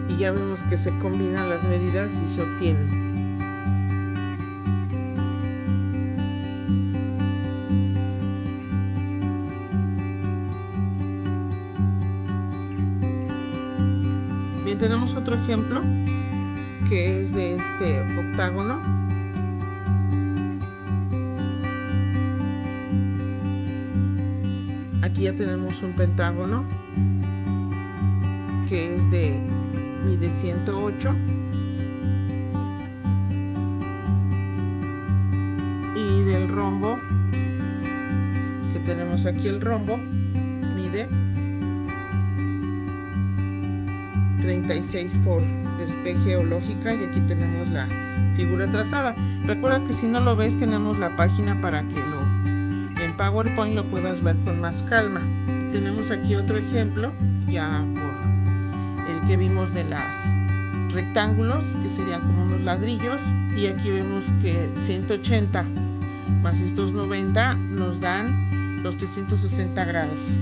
Y ya vemos que se combinan las medidas y se obtienen. Bien, tenemos otro ejemplo que es de este octágono. Aquí ya tenemos un pentágono que es mide 108, y del rombo que tenemos aquí, el rombo mide 36 por despeje o lógica, y aquí tenemos la figura trazada. Recuerda que si no lo ves, tenemos la página para que en PowerPoint lo puedas ver con más calma. Tenemos aquí otro ejemplo, ya por el que vimos de los rectángulos, que serían como unos ladrillos, y aquí vemos que 180 más estos 90 nos dan los 360 grados.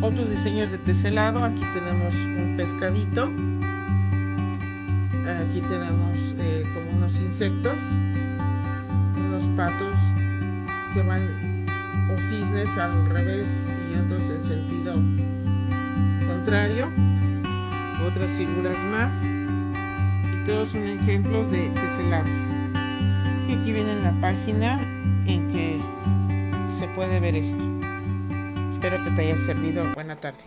Otros diseños de teselado, aquí tenemos un pescadito, aquí tenemos como unos insectos, unos patos que van, o cisnes al revés y otros en sentido contrario, otras figuras más, todos son ejemplos de teselados. Y aquí viene la página en que se puede ver esto. Espero que te haya servido. Buena tarde.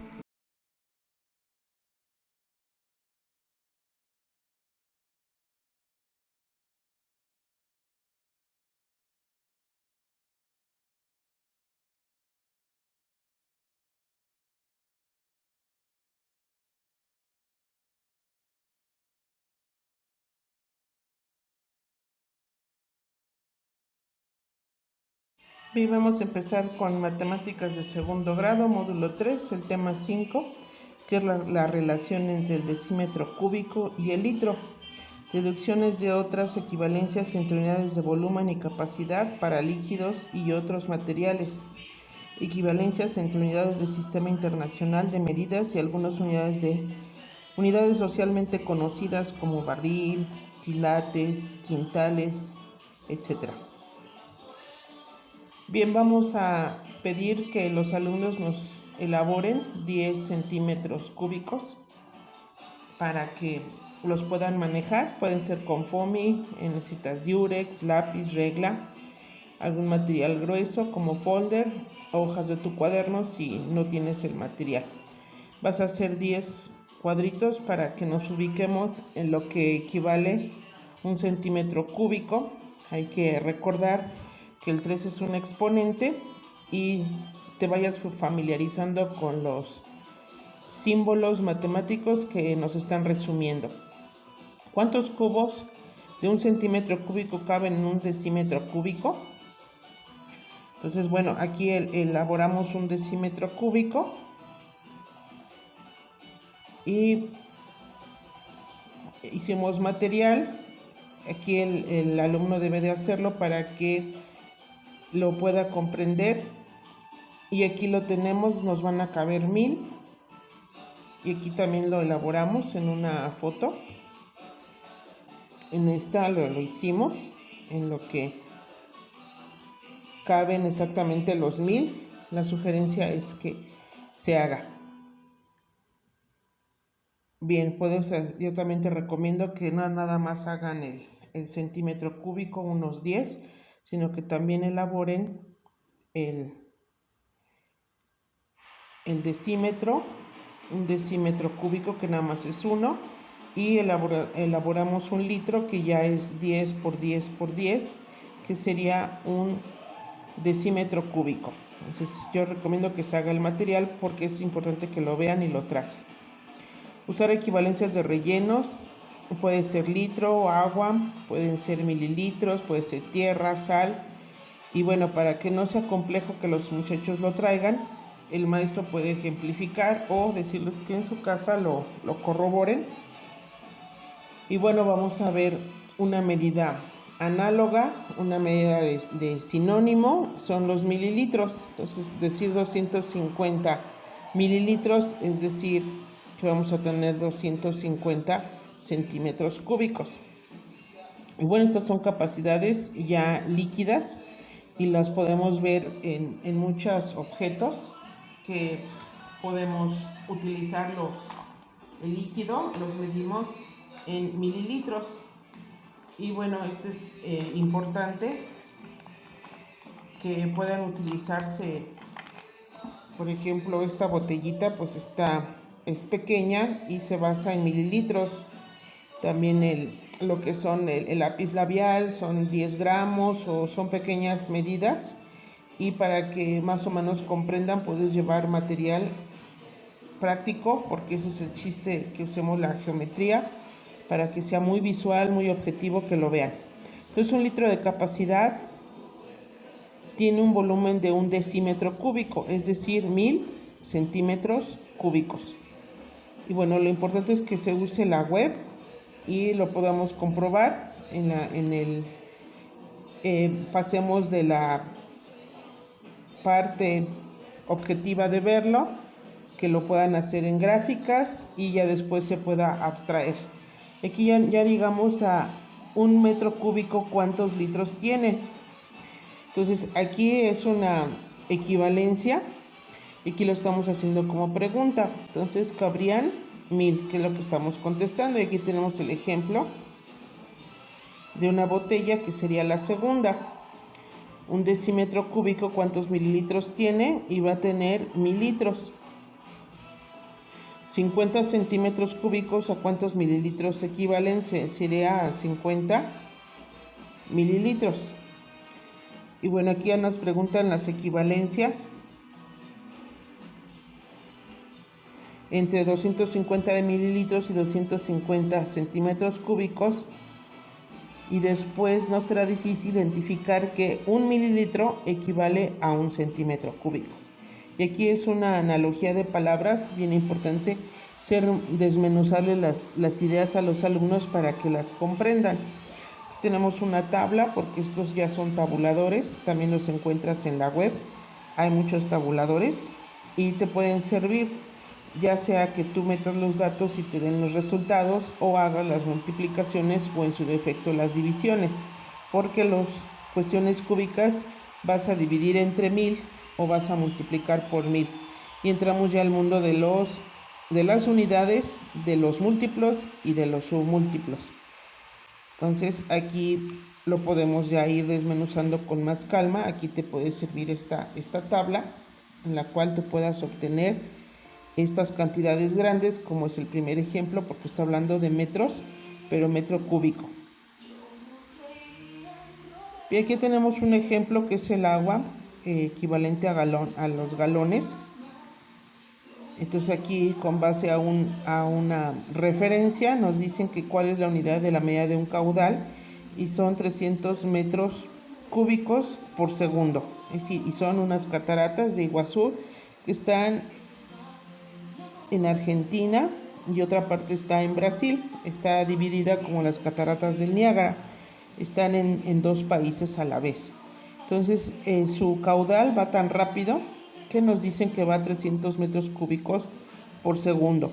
Bien, vamos a empezar con matemáticas de segundo grado, módulo 3, el tema 5, que es la relación entre el decímetro cúbico y el litro. Deducciones de otras equivalencias entre unidades de volumen y capacidad para líquidos y otros materiales. Equivalencias entre unidades del Sistema Internacional de Medidas y algunas unidades socialmente conocidas como barril, quilates, quintales, etc. Bien, vamos a pedir que los alumnos nos elaboren 10 centímetros cúbicos para que los puedan manejar. Pueden ser con foamy, necesitas diurex, lápiz, regla, algún material grueso como folder, hojas de tu cuaderno si no tienes el material. Vas a hacer 10 cuadritos para que nos ubiquemos en lo que equivale 1 centímetro cúbico. Hay que recordar que el 3 es un exponente y te vayas familiarizando con los símbolos matemáticos que nos están resumiendo. ¿Cuántos cubos de 1 centímetro cúbico caben en 1 decímetro cúbico? Entonces, bueno, aquí elaboramos 1 decímetro cúbico y hicimos material. Aquí el alumno debe de hacerlo para que lo pueda comprender. Y aquí lo tenemos, nos van a caber 1000. Y aquí también lo elaboramos en una foto. En esta lo hicimos, en lo que caben exactamente los 1000. La sugerencia es que se haga. Bien, yo también te recomiendo que no nada más hagan el centímetro cúbico, unos 10, sino que también elaboren el decímetro, 1 decímetro cúbico que nada más es 1, y elaboramos 1 litro que ya es 10 por 10 por 10, que sería 1 decímetro cúbico. Entonces yo recomiendo que se haga el material porque es importante que lo vean y lo tracen. Usar equivalencias de rellenos, puede ser litro, agua, pueden ser mililitros, puede ser tierra, sal. Y bueno, para que no sea complejo que los muchachos lo traigan, el maestro puede ejemplificar o decirles que en su casa lo corroboren. Y bueno, vamos a ver una medida análoga, una medida de sinónimo, son los mililitros. Entonces, decir 250 mililitros es decir que vamos a tener 250 centímetros cúbicos. Y bueno, estas son capacidades ya líquidas y las podemos ver en muchos objetos que podemos utilizar el líquido, los medimos en mililitros. Y bueno, esto es importante que puedan utilizarse. Por ejemplo, esta botellita pues es pequeña y se basa en mililitros. También lo que son el lápiz labial son 10 gramos o son pequeñas medidas. Y para que más o menos comprendan, puedes llevar material práctico, porque ese es el chiste, que usemos la geometría para que sea muy visual, muy objetivo, que lo vean. Entonces, 1 litro de capacidad tiene un volumen de 1 decímetro cúbico, es decir, 1000 centímetros cúbicos. Y bueno, lo importante es que se use la web y lo podamos comprobar pasemos de la parte objetiva de verlo, que lo puedan hacer en gráficas y ya después se pueda abstraer. Aquí ya llegamos a 1 metro cúbico, ¿cuántos litros tiene? Entonces aquí es una equivalencia y aquí lo estamos haciendo como pregunta. Entonces cabrían 1000, que es lo que estamos contestando, y aquí tenemos el ejemplo de una botella, que sería la segunda. Un decímetro cúbico, ¿cuántos mililitros tiene? Y va a tener 1000 litros. 50 centímetros cúbicos, ¿a cuántos mililitros equivalen? Sería a 50 mililitros. Y bueno, aquí ya nos preguntan las equivalencias entre 250 de mililitros y 250 centímetros cúbicos. Y después no será difícil identificar que 1 mililitro equivale a 1 centímetro cúbico. Y aquí es una analogía de palabras bien importante, desmenuzarle las ideas a los alumnos para que las comprendan. Aquí tenemos una tabla, porque estos ya son tabuladores, también los encuentras en la web. Hay muchos tabuladores y te pueden servir, ya sea que tú metas los datos y te den los resultados, o hagas las multiplicaciones o en su defecto las divisiones, porque las cuestiones cúbicas vas a dividir entre 1000 o vas a multiplicar por 1000. Y entramos ya al mundo de las unidades, de los múltiplos y de los submúltiplos. Entonces aquí lo podemos ya ir desmenuzando con más calma. Aquí te puede servir esta tabla en la cual tú puedas obtener estas cantidades grandes, como es el primer ejemplo, porque está hablando de metros, pero metro cúbico. Y aquí tenemos un ejemplo que es el agua, equivalente a los galones. Entonces aquí, con base a una referencia, nos dicen que cuál es la unidad de la medida de un caudal, y son 300 metros cúbicos por segundo. Es decir, y son unas cataratas de Iguazú que están en Argentina, y otra parte está en Brasil. Está dividida como las cataratas del Niágara. Están en dos países a la vez. Entonces su caudal va tan rápido que nos dicen que va a 300 metros cúbicos por segundo.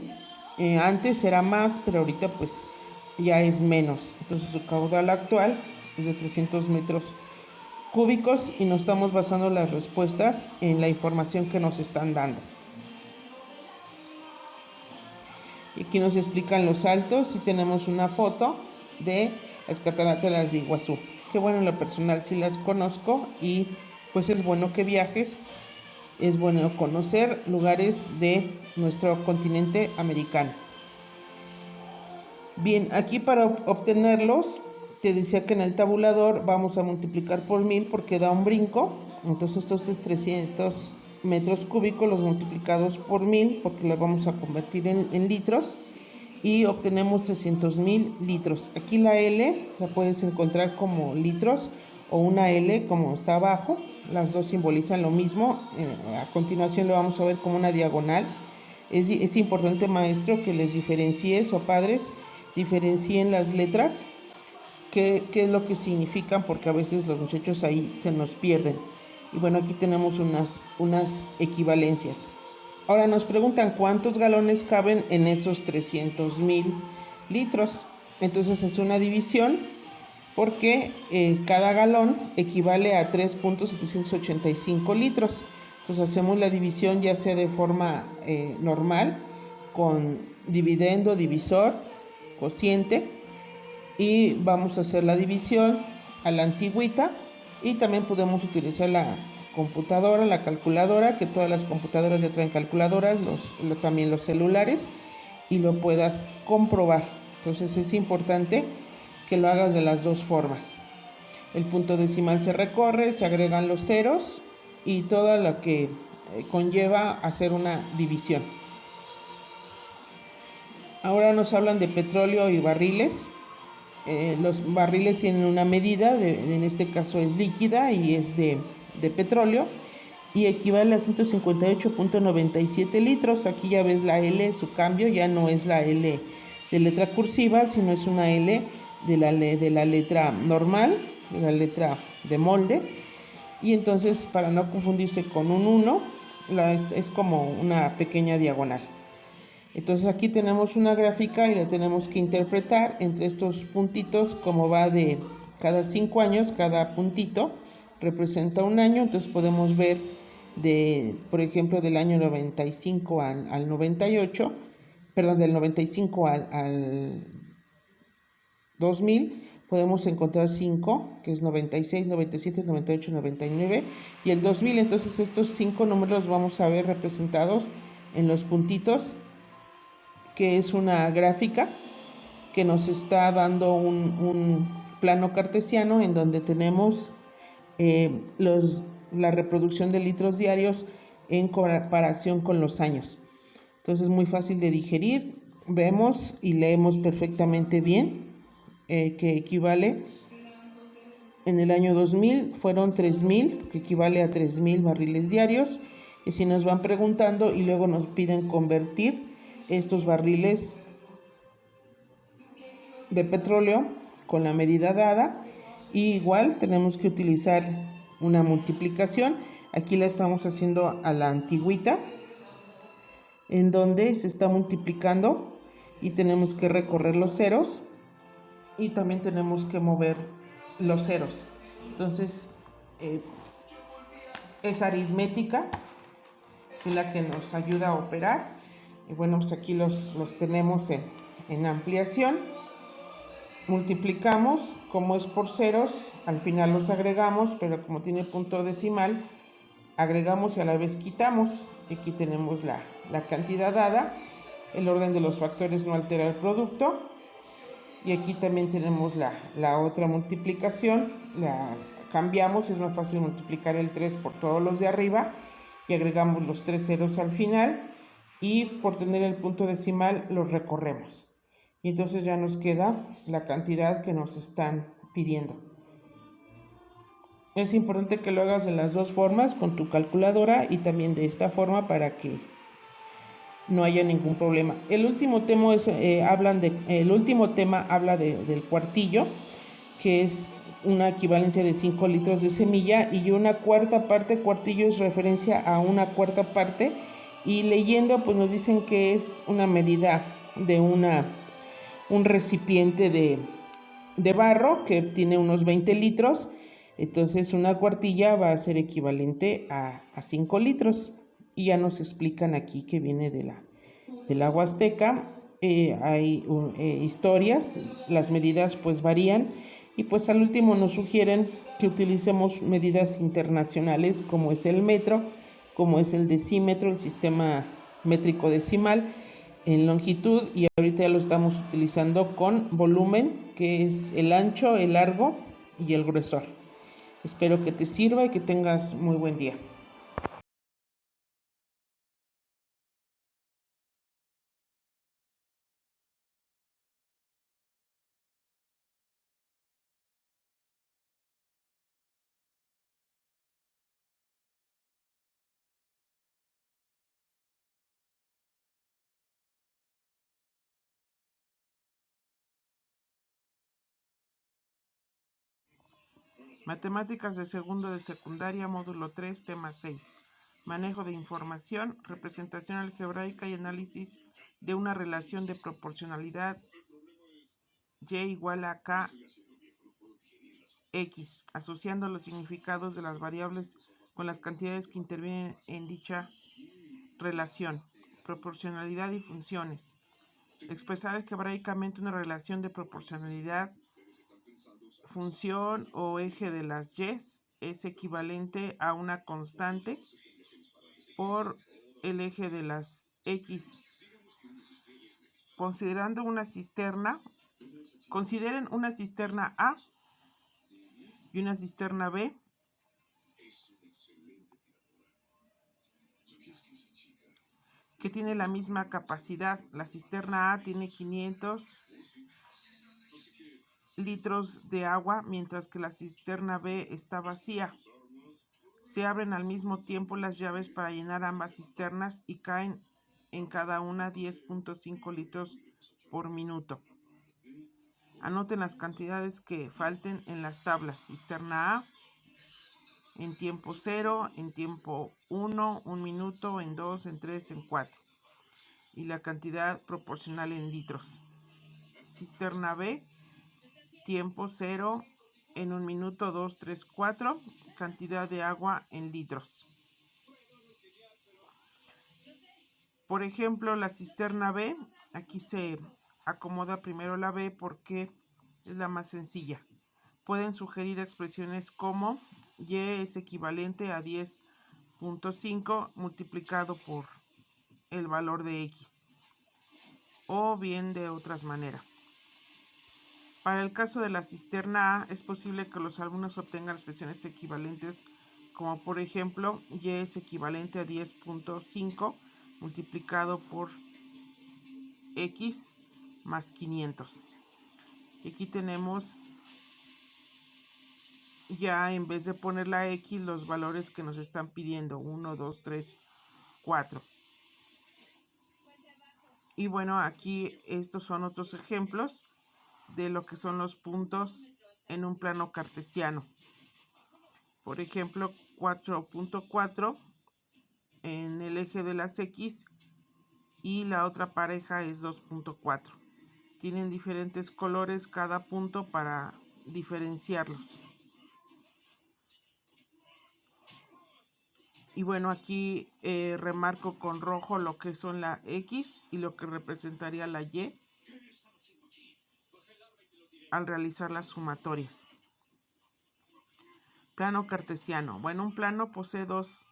Antes era más, pero ahorita pues ya es menos. Entonces su caudal actual es de 300 metros cúbicos, y nos estamos basando las respuestas en la información que nos están dando. Y aquí nos explican los saltos, y tenemos una foto de las cataratas de Iguazú. Que bueno, en lo personal sí las conozco, y pues es bueno que viajes, es bueno conocer lugares de nuestro continente americano. Bien, aquí para obtenerlos, te decía que en el tabulador vamos a multiplicar por 1000 porque da un brinco. Entonces estos es 300 metros cúbicos los multiplicados por 1000, porque los vamos a convertir en litros, y obtenemos 300,000 litros. Aquí la L la puedes encontrar como litros, o una L como está abajo. Las dos simbolizan lo mismo. A continuación lo vamos a ver como una diagonal. Es importante, maestro, que les diferencies, o padres, diferencien las letras, qué es lo que significan, porque a veces los muchachos ahí se nos pierden. Y bueno, aquí tenemos unas equivalencias. Ahora nos preguntan cuántos galones caben en esos 300,000 litros. Entonces es una división, porque cada galón equivale a 3.785 litros. Entonces hacemos la división ya sea de forma normal, con dividendo, divisor, cociente, y vamos a hacer la división a la antigüita. Y también podemos utilizar la computadora, la calculadora, que todas las computadoras ya traen calculadoras, también los celulares, y lo puedas comprobar. Entonces es importante que lo hagas de las dos formas. El punto decimal se recorre, se agregan los ceros y todo lo que conlleva hacer una división. Ahora nos hablan de petróleo y barriles. Los barriles tienen una medida, en este caso es líquida y es de petróleo, y equivale a 158.97 litros. Aquí ya ves la L, su cambio, ya no es la L de letra cursiva, sino es una L de la letra normal, de la letra de molde. Y entonces, para no confundirse con un 1, es como una pequeña diagonal. Entonces aquí tenemos una gráfica y la tenemos que interpretar entre estos puntitos, como va de cada 5 años, cada puntito representa un año. Entonces podemos ver por ejemplo, del año 95 al 98, perdón, del 95 al 2000, podemos encontrar 5, que es 96, 97, 98, 99 y el 2000. Entonces estos 5 números los vamos a ver representados en los puntitos, que es una gráfica que nos está dando un plano cartesiano en donde tenemos la reproducción de litros diarios en comparación con los años. Entonces es muy fácil de digerir, vemos y leemos perfectamente bien, que equivale en el año 2000 fueron 3000, que equivale a 3000 barriles diarios. Y si nos van preguntando y luego nos piden convertir estos barriles de petróleo con la medida dada, y igual tenemos que utilizar una multiplicación. Aquí la estamos haciendo a la antigüita, en donde se está multiplicando y tenemos que recorrer los ceros y también tenemos que mover los ceros. Entonces es aritmética la que nos ayuda a operar. Y bueno, pues aquí los tenemos en ampliación. Multiplicamos, como es por ceros, al final los agregamos, pero como tiene punto decimal, agregamos y a la vez quitamos. Aquí tenemos la cantidad dada. El orden de los factores no altera el producto. Y aquí también tenemos la otra multiplicación. La cambiamos, es más fácil multiplicar el 3 por todos los de arriba y agregamos los 3 ceros al final, y por tener el punto decimal los recorremos. Y entonces ya nos queda la cantidad que nos están pidiendo. Es importante que lo hagas de las dos formas, con tu calculadora y también de esta forma, para que no haya ningún problema. El último tema habla del cuartillo, que es una equivalencia de 5 litros de semilla, y una cuarta parte. Cuartillo es referencia a una cuarta parte, y leyendo pues nos dicen que es una medida de un recipiente de barro que tiene unos 20 litros. Entonces una cuartilla va a ser equivalente a 5 litros. Y ya nos explican aquí que viene de la Huasteca. Hay historias, las medidas pues varían, y pues al último nos sugieren que utilicemos medidas internacionales, como es el metro, como es el decímetro, el sistema métrico decimal en longitud, y ahorita ya lo estamos utilizando con volumen, que es el ancho, el largo y el gruesor. Espero que te sirva y que tengas muy buen día. Matemáticas de segundo de secundaria, módulo 3, tema 6. Manejo de información, representación algebraica y análisis de una relación de proporcionalidad y igual a k x, asociando los significados de las variables con las cantidades que intervienen en dicha relación. Proporcionalidad y funciones. Expresar algebraicamente una relación de proporcionalidad, función o eje de las y es equivalente a una constante por el eje de las x. Consideren una cisterna A y una cisterna B que tiene la misma capacidad. La cisterna A tiene 500 litros de agua, mientras que la cisterna B está vacía. Se abren al mismo tiempo las llaves para llenar ambas cisternas y caen en cada una 10.5 litros por minuto. Anoten las cantidades que falten en las tablas. Cisterna A en tiempo 0, en tiempo 1, 1 minuto, en 2, en 3, en 4. Y la cantidad proporcional en litros. Cisterna B, tiempo 0, en 1 minuto, 2, 3, 4. Cantidad de agua en litros. Por ejemplo, la cisterna B, aquí se acomoda primero la B porque es la más sencilla. Pueden sugerir expresiones como y es equivalente a 10.5 multiplicado por el valor de x, o bien de otras maneras. Para el caso de la cisterna A, es posible que los alumnos obtengan expresiones equivalentes, como por ejemplo, y es equivalente a 10.5 multiplicado por x más 500. Y aquí tenemos ya, en vez de poner la x, los valores que nos están pidiendo: 1, 2, 3, 4. Y bueno, aquí estos son otros ejemplos de lo que son los puntos en un plano cartesiano. Por ejemplo, 4.4 en el eje de las x y la otra pareja es 2.4. Tienen diferentes colores cada punto para diferenciarlos. Y bueno, aquí remarco con rojo lo que son la x y lo que representaría la y al realizar las sumatorias. Plano cartesiano. Bueno, un plano posee dos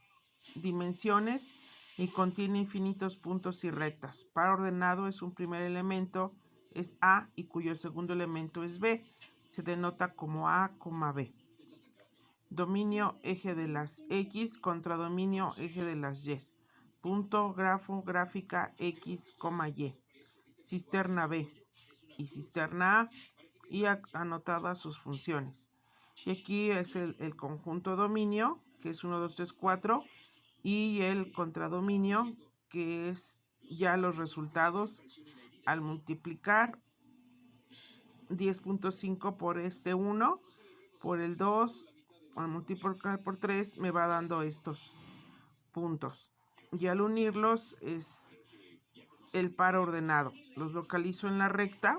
dimensiones y contiene infinitos puntos y rectas. Par ordenado es un primer elemento, es A, y cuyo segundo elemento es B. Se denota como A, B. Dominio eje de las X contra dominio eje de las Y. Punto, grafo, gráfica X, Y. Cisterna B y cisterna A, y anotadas sus funciones. Y aquí es el conjunto dominio, que es 1, 2, 3, 4, y el contradominio, que es ya los resultados al multiplicar 10.5 por este 1, por el 2, al multiplicar por 3 me va dando estos puntos. Y al unirlos es el par ordenado. Los localizo en la recta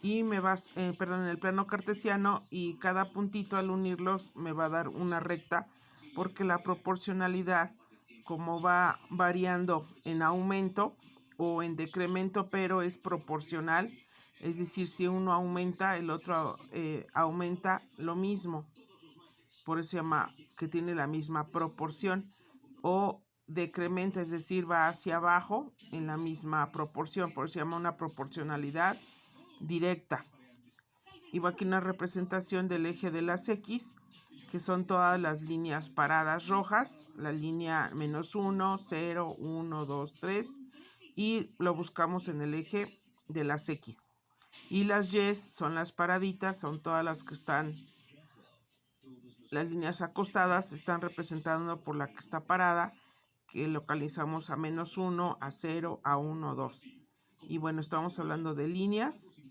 y en el plano cartesiano, y cada puntito al unirlos me va a dar una recta, porque la proporcionalidad, como va variando en aumento o en decremento, pero es proporcional, es decir, si uno aumenta, el otro aumenta lo mismo. Por eso se llama que tiene la misma proporción. O decrementa, es decir, va hacia abajo en la misma proporción. Por eso se llama una proporcionalidad directa. Y va aquí una representación del eje de las X, que son todas las líneas paradas rojas, la línea -1, 0, 1, 2, 3, y lo buscamos en el eje de las X. Y las Y son las paraditas, son todas las que están, las líneas acostadas están representando por la que está parada, que localizamos a -1, a 0, a 1, 2. Y bueno, estamos hablando de líneas,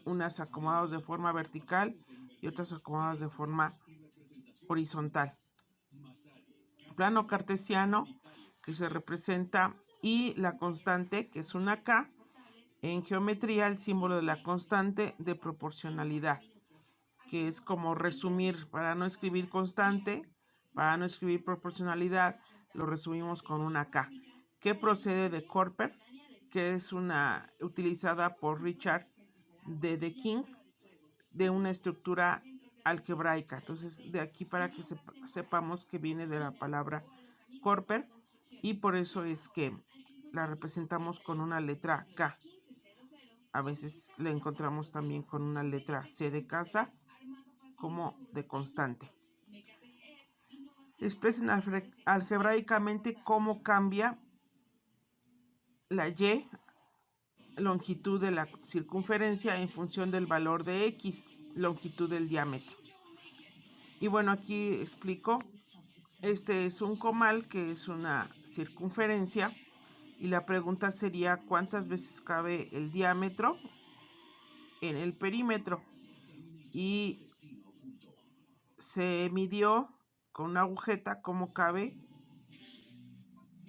unas acomodadas de forma vertical y otras acomodadas de forma horizontal. Plano cartesiano, que se representa, y la constante, que es una K. En geometría, el símbolo de la constante de proporcionalidad, que es como resumir, para no escribir constante, para no escribir proporcionalidad, lo resumimos con una K, que procede de Corper, que es una utilizada por Richard de Dedekind, de una estructura algebraica. Entonces, de aquí para que sepamos que viene de la palabra Corper, y por eso es que la representamos con una letra K. A veces la encontramos también con una letra C de casa, como de constante. Expresen algebraicamente cómo cambia la Y, longitud de la circunferencia, en función del valor de X, longitud del diámetro. Y bueno, aquí explico. Este es un comal, que es una circunferencia, y la pregunta sería: ¿cuántas veces cabe el diámetro en el perímetro? Y se midió con una agujeta cómo cabe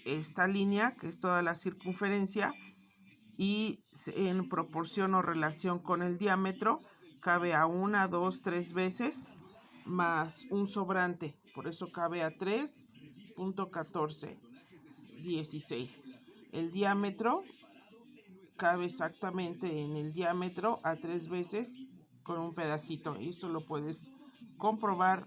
esta línea, que es toda la circunferencia, y en proporción o relación con el diámetro cabe a 1, 2, 3 veces más un sobrante. Por eso cabe a 3.1416. El diámetro cabe exactamente en el diámetro a 3 veces con un pedacito. Y esto lo puedes comprobar.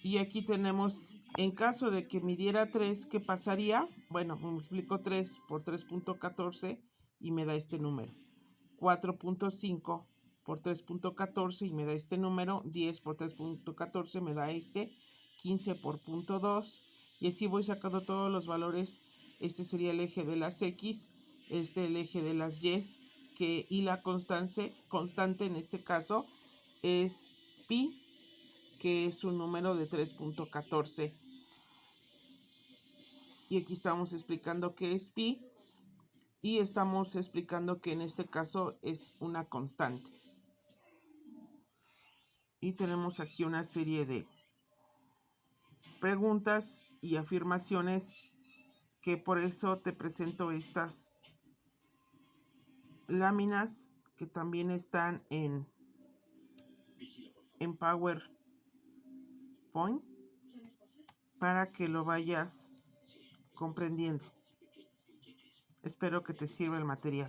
Y aquí tenemos, en caso de que midiera 3, ¿qué pasaría? Bueno, multiplico 3 por 3.14 y me da este número. 4.5 por 3.14 y me da este número. 10 por 3.14 me da este. 15 por 0.2. Y así voy sacando todos los valores. Este sería el eje de las X. Este el eje de las Y. Y la constante en este caso es pi, que es un número de 3.14. Y aquí estamos explicando qué es pi. Y estamos explicando que en este caso es una constante. Y tenemos aquí una serie de preguntas y afirmaciones que por eso te presento estas láminas que también están en PowerPoint para que lo vayas comprendiendo. Espero que te sirva el material.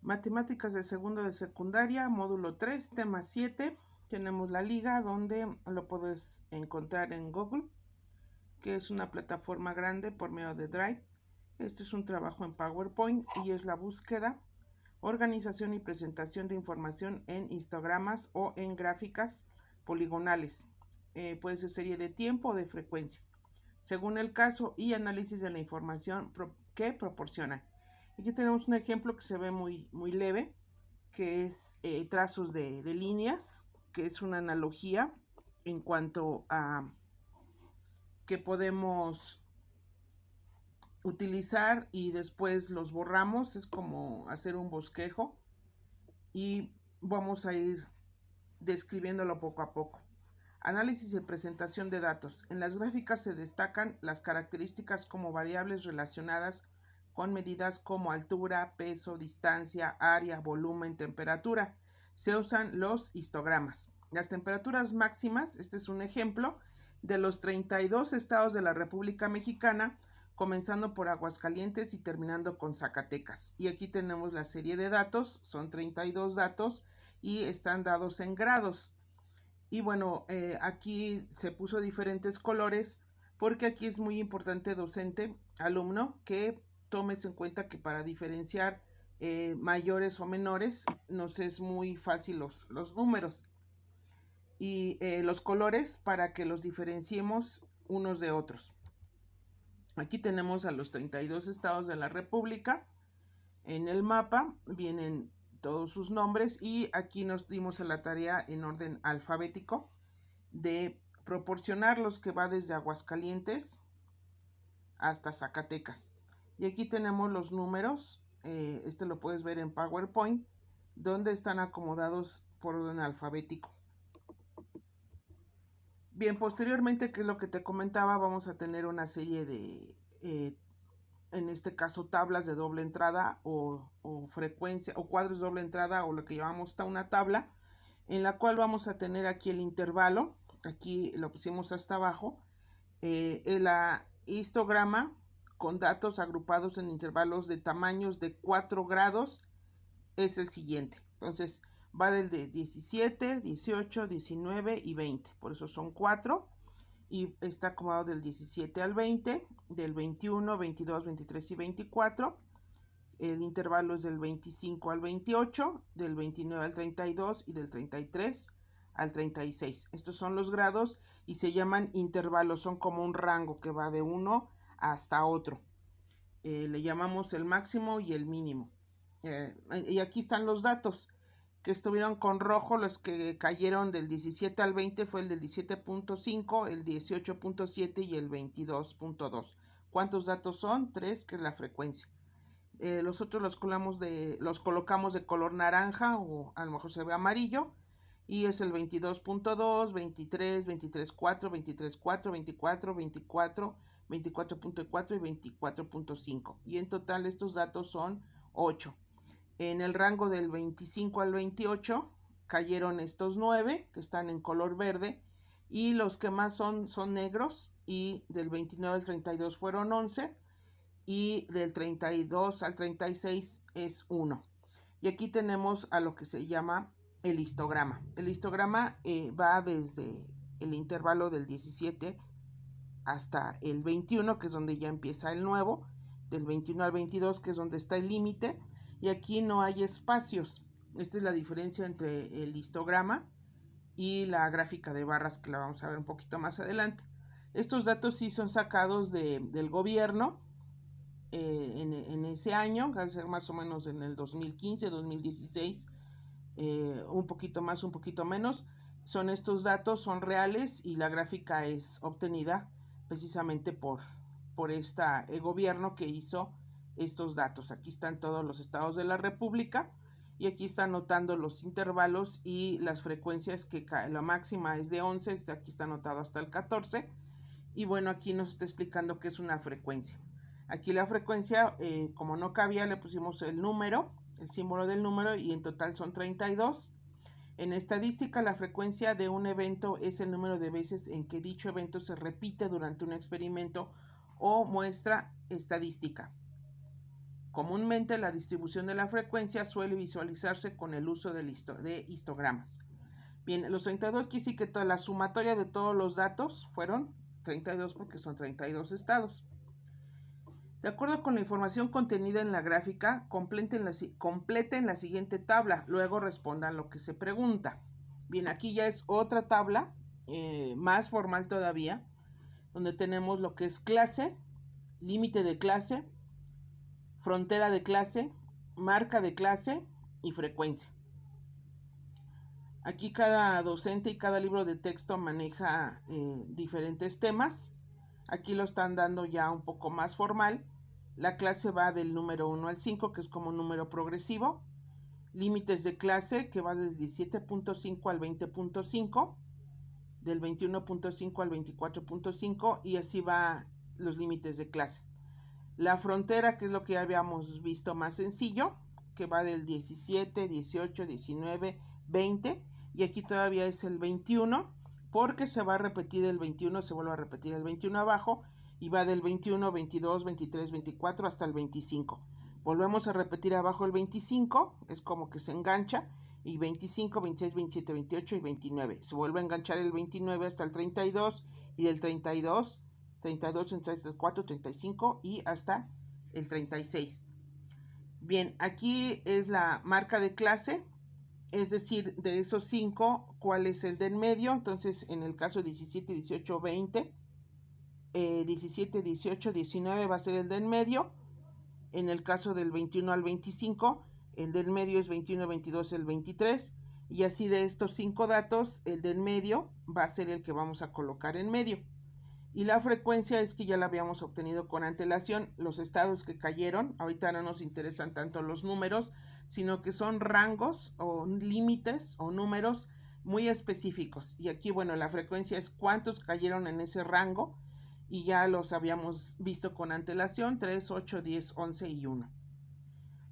Matemáticas de segundo de secundaria, módulo 3, tema 7. Tenemos la liga donde lo puedes encontrar en Google, que es una plataforma grande por medio de Drive. Este es un trabajo en PowerPoint y es la búsqueda, organización y presentación de información en histogramas o en gráficas poligonales. Puede ser serie de tiempo o de frecuencia, según el caso, y análisis de la información que proporciona. Aquí tenemos un ejemplo que se ve muy leve, que es trazos de líneas, que es una analogía en cuanto a que podemos utilizar y después los borramos. Es como hacer un bosquejo y vamos a ir describiéndolo poco a poco. Análisis y presentación de datos. En las gráficas se destacan las características como variables relacionadas con medidas como altura, peso, distancia, área, volumen, temperatura. Se usan los histogramas. Las temperaturas máximas, este es un ejemplo, de los 32 estados de la República Mexicana, comenzando por Aguascalientes y terminando con Zacatecas. Y aquí tenemos la serie de datos, son 32 datos y están dados en grados. Y bueno, aquí se puso diferentes colores porque aquí es muy importante, docente, alumno, que tomes en cuenta que para diferenciar mayores o menores nos es muy fácil los números y los colores para que los diferenciemos unos de otros. Aquí tenemos a los 32 estados de la República. En el mapa vienen todos sus nombres y aquí nos dimos a la tarea en orden alfabético de proporcionar los que va desde Aguascalientes hasta Zacatecas. Y aquí tenemos los números, este lo puedes ver en PowerPoint, donde están acomodados por orden alfabético. Bien, posteriormente, que es lo que te comentaba, vamos a tener una serie de, en este caso, tablas de doble entrada o frecuencia, o cuadros de doble entrada, o lo que llamamos una tabla, en la cual vamos a tener aquí el intervalo. Aquí lo pusimos hasta abajo. El histograma con datos agrupados en intervalos de tamaños de 4 grados es el siguiente. Entonces va del de 17, 18, 19 y 20. Por eso son 4. Y está acomodado del 17 al 20, del 21, 22, 23 y 24. El intervalo es del 25 al 28, del 29 al 32 y del 33 al 36. Estos son los grados y se llaman intervalos, son como un rango que va de uno hasta otro. Le llamamos el máximo y el mínimo. Y aquí están los datos que estuvieron con rojo. Los que cayeron del 17 al 20 fue el del 17.5, el 18.7 y el 22.2. ¿Cuántos datos son? 3, que es la frecuencia. Los otros los colocamos de color naranja o a lo mejor se ve amarillo. Y es el 22.2, 23, 23.4, 23.4, 24, 24, 24.4 y 24.5. Y en total estos datos son 8. En el rango del 25 al 28 cayeron estos 9 que están en color verde, y los que más son negros, y del 29 al 32 fueron 11, y del 32 al 36 es 1. Y aquí tenemos a lo que se llama el histograma. El histograma va desde el intervalo del 17 hasta el 21, que es donde ya empieza el nuevo, del 21 al 22, que es donde está el límite, y aquí no hay espacios. Esta es la diferencia entre el histograma y la gráfica de barras, que la vamos a ver un poquito más adelante. Estos datos sí son sacados del gobierno en ese año, va a ser más o menos en el 2015, 2016, un poquito más, un poquito menos. Son estos datos, son reales, y la gráfica es obtenida precisamente por este gobierno que hizo estos datos. Aquí están todos los estados de la República, y aquí está anotando los intervalos y las frecuencias, que la máxima es de 11, aquí está anotado hasta el 14, y bueno, aquí nos está explicando qué es una frecuencia. Aquí la frecuencia, como no cabía, le pusimos el número, el símbolo del número, y en total son 32. En estadística, la frecuencia de un evento es el número de veces en que dicho evento se repite durante un experimento o muestra estadística. Comúnmente, la distribución de la frecuencia suele visualizarse con el uso de histogramas. Bien, los 32 quiere decir que toda la sumatoria de todos los datos fueron 32, porque son 32 estados. De acuerdo con la información contenida en la gráfica, completen la siguiente tabla, luego respondan lo que se pregunta. Bien, aquí ya es otra tabla, más formal todavía, donde tenemos lo que es clase, límite de clase, frontera de clase, marca de clase y frecuencia. Aquí cada docente y cada libro de texto maneja diferentes temas. Aquí lo están dando ya un poco más formal. La clase va del número 1 al 5, que es como un número progresivo. Límites de clase, que va del 17.5 al 20.5, del 21.5 al 24.5, y así va los límites de clase. La frontera, que es lo que ya habíamos visto más sencillo, que va del 17, 18, 19, 20, y aquí todavía es el 21, porque se va a repetir el 21, se vuelve a repetir el 21 abajo, y va del 21, 22, 23, 24 hasta el 25. Volvemos a repetir abajo el 25, es como que se engancha, y 25, 26, 27, 28 y 29. Se vuelve a enganchar el 29 hasta el 32, y del 32, 32, 33, 34, 35 y hasta el 36. Bien, aquí es la marca de clase, es decir, de esos 5, ¿cuál es el de en medio? Entonces, en el caso 17, 18, 20, 17, 18, 19 va a ser el de en medio. En el caso del 21 al 25, el del medio es 21, 22, el 23. Y así de estos 5 datos, el del medio va a ser el que vamos a colocar en medio. Y la frecuencia es que ya la habíamos obtenido con antelación. Los estados que cayeron, ahorita no nos interesan tanto los números, sino que son rangos o límites o números muy específicos. Y aquí, bueno, la frecuencia es cuántos cayeron en ese rango, y ya los habíamos visto con antelación: 3, 8, 10, 11 y 1.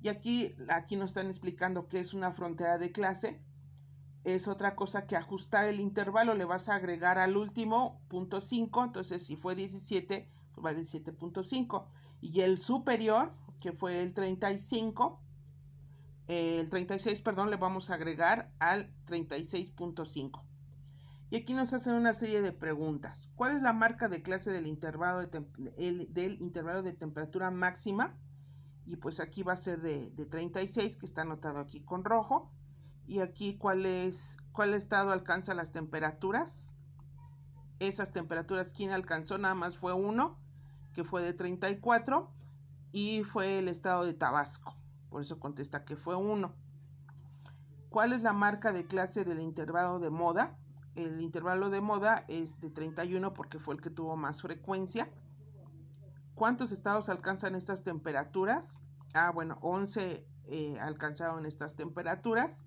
Y aquí nos están explicando qué es una frontera de clase. Es otra cosa que ajustar el intervalo, le vas a agregar al último 0.5, entonces si fue 17, pues va a 17.5. Y el superior, que fue el 35, el 36, perdón, le vamos a agregar al 36.5. Y aquí nos hacen una serie de preguntas. ¿Cuál es la marca de clase del intervalo de temperatura máxima? Y pues aquí va a ser de 36, que está anotado aquí con rojo. Y aquí cuál estado alcanza las temperaturas. Esas temperaturas, ¿quién alcanzó? Nada más fue uno, que fue de 34, y fue el estado de Tabasco. Por eso contesta que fue 1. ¿Cuál es la marca de clase del intervalo de moda? El intervalo de moda es de 31, porque fue el que tuvo más frecuencia. ¿Cuántos estados alcanzan estas temperaturas? Bueno, 11 alcanzaron estas temperaturas.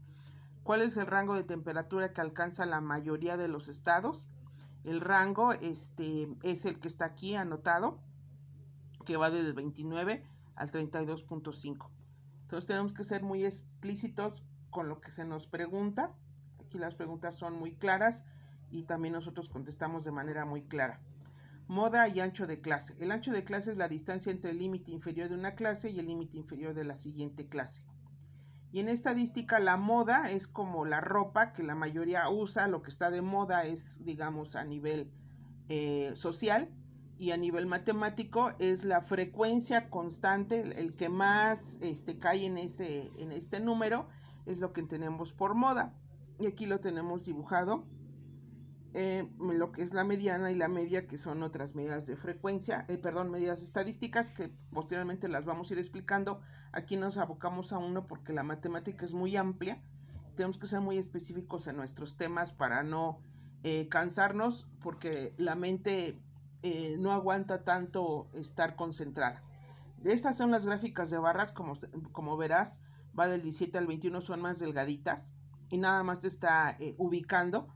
¿Cuál es el rango de temperatura que alcanza la mayoría de los estados? El rango es el que está aquí anotado, que va del 29 al 32.5. Entonces tenemos que ser muy explícitos con lo que se nos pregunta. Aquí las preguntas son muy claras y también nosotros contestamos de manera muy clara. Moda y ancho de clase. El ancho de clase es la distancia entre el límite inferior de una clase y el límite inferior de la siguiente clase. Y en estadística la moda es como la ropa que la mayoría usa, lo que está de moda es, digamos, a nivel social, y a nivel matemático es la frecuencia constante, el que más cae en este número es lo que tenemos por moda. Y aquí lo tenemos dibujado. Lo que es la mediana y la media, que son otras medidas de frecuencia, medidas estadísticas que posteriormente las vamos a ir explicando. Aquí nos abocamos a uno porque la matemática es muy amplia, tenemos que ser muy específicos en nuestros temas para no cansarnos, porque la mente no aguanta tanto estar concentrada. Estas son las gráficas de barras, como verás, va del 17 al 21, son más delgaditas y nada más te está ubicando.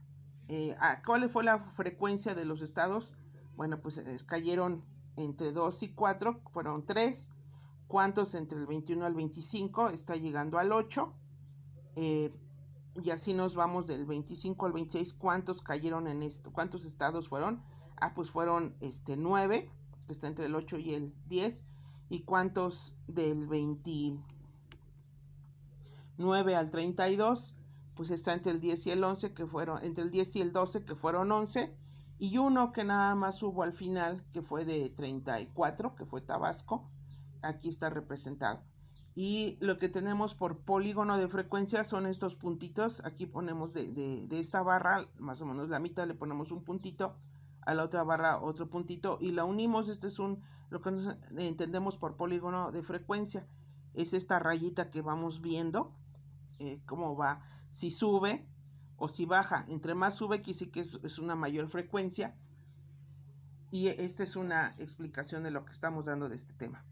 ¿Cuál fue la frecuencia de los estados? Bueno, pues cayeron entre 2 y 4, fueron 3. ¿Cuántos entre el 21 al 25? Está llegando al 8. Y así nos vamos del 25 al 26. ¿Cuántos cayeron en esto? ¿Cuántos estados fueron? Pues fueron 9, que está entre el 8 y el 10. ¿Y cuántos del 29 al 32? Pues está entre el 10 y el 11, que fueron, entre el 10 y el 12, que fueron 11, y uno que nada más hubo al final, que fue de 34, que fue Tabasco. Aquí está representado. Y lo que tenemos por polígono de frecuencia son estos puntitos. Aquí ponemos de esta barra, más o menos la mitad, le ponemos un puntito, a la otra barra otro puntito, y la unimos. Este es lo que entendemos por polígono de frecuencia. Es esta rayita que vamos viendo cómo va, si sube o si baja. Entre más sube, quiere decir que es una mayor frecuencia. Y esta es una explicación de lo que estamos dando de este tema.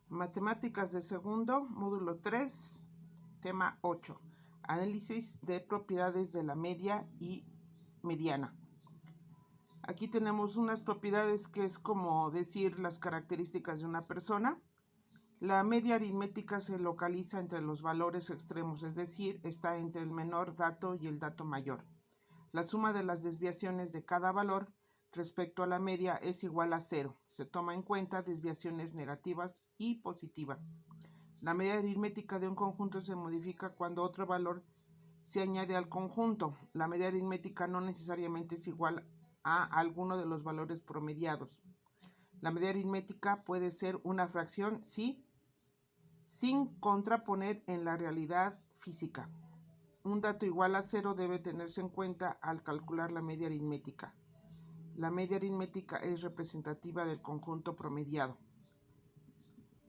Matemáticas de segundo, módulo 3, tema 8. Análisis de propiedades de la media y mediana. Aquí tenemos unas propiedades que es como decir las características de una persona. La media aritmética se localiza entre los valores extremos, es decir, está entre el menor dato y el dato mayor. La suma de las desviaciones de cada valor respecto a la media es igual a 0. Se toma en cuenta desviaciones negativas y positivas. La media aritmética de un conjunto se modifica cuando otro valor se añade al conjunto. La media aritmética no necesariamente es igual a alguno de los valores promediados. La media aritmética puede ser una fracción, sí, sin contraponer en la realidad física. Un dato igual a 0 debe tenerse en cuenta al calcular la media aritmética. La media aritmética es representativa del conjunto promediado.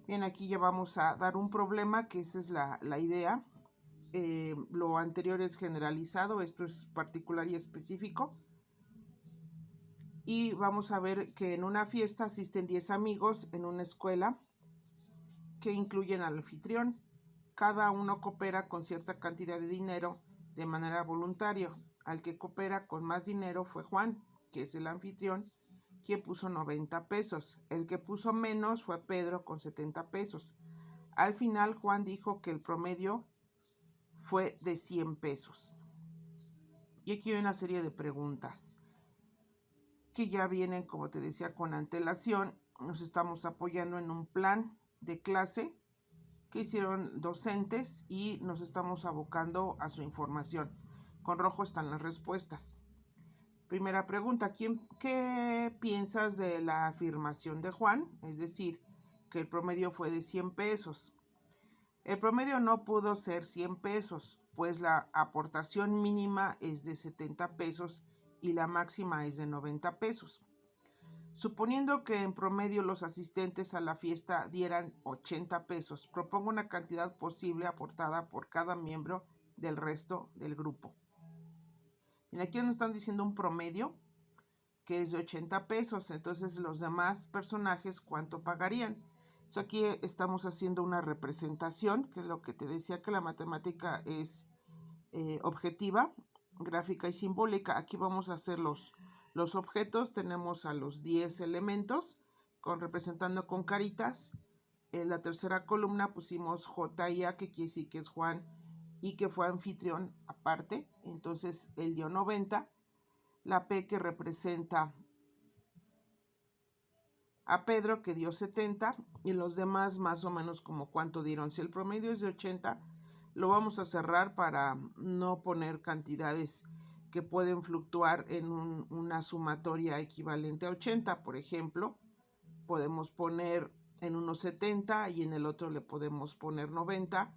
Bien, aquí ya vamos a dar un problema, que esa es la idea. Lo anterior es generalizado, esto es particular y específico. Y vamos a ver que en una fiesta asisten 10 amigos en una escuela que incluyen al anfitrión. Cada uno coopera con cierta cantidad de dinero de manera voluntaria. Al que coopera con más dinero fue Juan, que es el anfitrión, quien puso 90 pesos. El que puso menos fue Pedro con 70 pesos. Al final Juan dijo que el promedio fue de 100 pesos. Y aquí hay una serie de preguntas que ya vienen, como te decía, con antelación. Nos estamos apoyando en un plan de clase que hicieron docentes y nos estamos abocando a su información. Con rojo están las respuestas. Primera pregunta, ¿qué piensas de la afirmación de Juan? Es decir, que el promedio fue de 100 pesos. El promedio no pudo ser 100 pesos, pues la aportación mínima es de 70 pesos y la máxima es de 90 pesos. Suponiendo que en promedio los asistentes a la fiesta dieran 80 pesos, propongo una cantidad posible aportada por cada miembro del resto del grupo. Y aquí nos están diciendo un promedio que es de 80 pesos, entonces los demás personajes ¿cuánto pagarían? Aquí estamos haciendo una representación, que es lo que te decía que la matemática es objetiva, gráfica y simbólica. Aquí vamos a hacer los objetos. Tenemos a los 10 elementos representando con caritas. En la tercera columna pusimos J y A, que quiere decir que es Juan y que fue anfitrión aparte, entonces él dio 90. La P, que representa a Pedro, que dio 70, y los demás más o menos como cuánto dieron. Si el promedio es de 80, lo vamos a cerrar para no poner cantidades que pueden fluctuar en una sumatoria equivalente a 80. Por ejemplo, podemos poner en uno 70 y en el otro le podemos poner 90,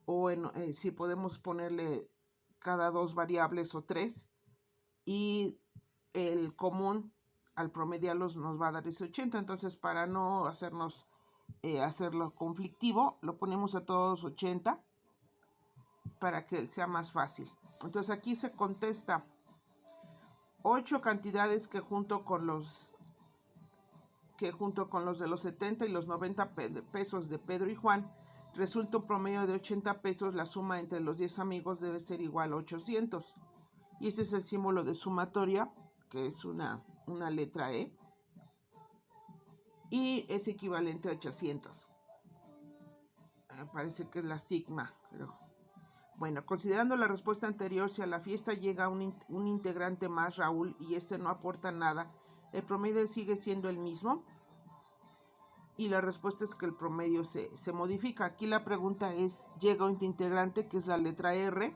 o si podemos ponerle cada dos variables o tres, y el común al promediarlos nos va a dar ese 80. Entonces, para no hacerlo conflictivo, lo ponemos a todos 80 para que sea más fácil. Entonces aquí se contesta 8 cantidades que junto con los de los 70 y los 90 pesos de Pedro y Juan resulta un promedio de 80 pesos. La suma entre los 10 amigos debe ser igual a 800. Y este es el símbolo de sumatoria, que es una letra E, y es equivalente a 800. Parece que es la sigma, pero bueno, considerando la respuesta anterior, si a la fiesta llega un integrante más, Raúl, y este no aporta nada, ¿el promedio sigue siendo el mismo? Y la respuesta es que el promedio se modifica. Aquí la pregunta es, llega un integrante, que es la letra R,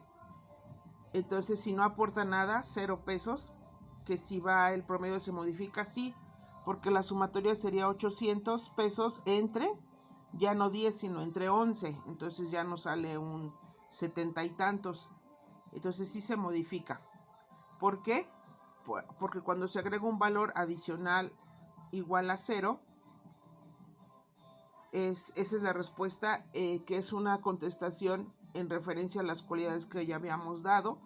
entonces si no aporta nada, 0 pesos, que si va el promedio se modifica, sí, porque la sumatoria sería 800 pesos entre, ya no 10, sino entre 11, entonces ya nos sale un 70 y tantos, entonces sí se modifica. ¿Por qué? Porque cuando se agrega un valor adicional igual a 0, esa es la respuesta, que es una contestación en referencia a las cualidades que ya habíamos dado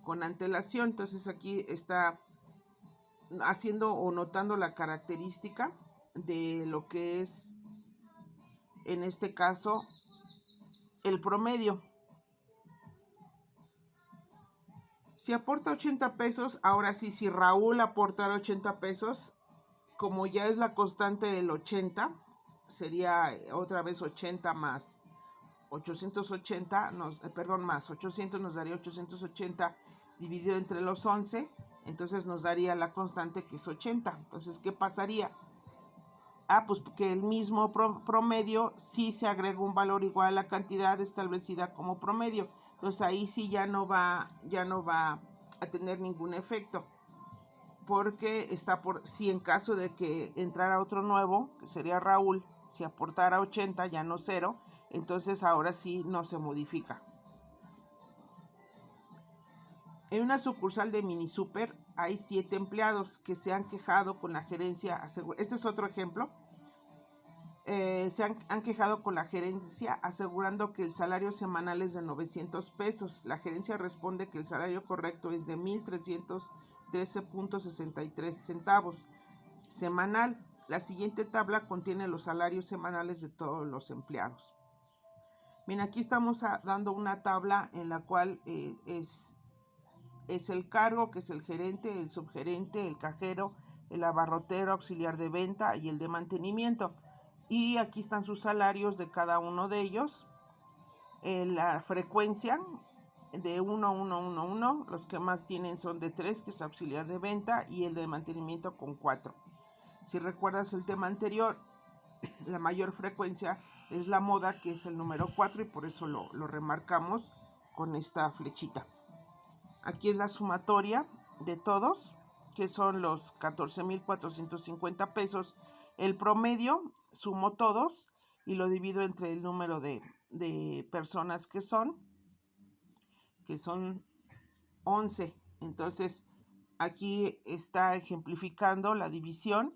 con antelación. Entonces aquí está haciendo o notando la característica de lo que es, en este caso, el promedio. Si aporta 80 pesos, ahora sí, si Raúl aportara 80 pesos, como ya es la constante del 80, sería otra vez 80 más 880, más 800 nos daría 880 dividido entre los 11, entonces nos daría la constante, que es 80. Entonces, ¿qué pasaría? Pues que el mismo promedio sí se agrega un valor igual a la cantidad establecida como promedio. Entonces ahí sí ya no va a tener ningún efecto, porque si en caso de que entrara otro nuevo, que sería Raúl, si aportara 80, ya no 0, entonces ahora sí no se modifica. En una sucursal de Mini Super hay 7 empleados que se han quejado con la gerencia. Este es otro ejemplo. Se han quejado con la gerencia asegurando que el salario semanal es de 900 pesos. La gerencia responde que el salario correcto es de 1,313.63 centavos semanal. La siguiente tabla contiene los salarios semanales de todos los empleados. Bien, aquí estamos dando una tabla en la cual es el cargo, que es el gerente, el subgerente, el cajero, el abarrotero, auxiliar de venta y el de mantenimiento. Y aquí están sus salarios de cada uno de ellos. La frecuencia de 1, 1, 1, 1. Los que más tienen son de 3, que es auxiliar de venta, y el de mantenimiento con 4. Si recuerdas el tema anterior, la mayor frecuencia es la moda, que es el número 4, y por eso lo remarcamos con esta flechita. Aquí es la sumatoria de todos, que son los 14,450 pesos. El promedio, sumo todos y lo divido entre el número de personas que son 11. Entonces, aquí está ejemplificando la división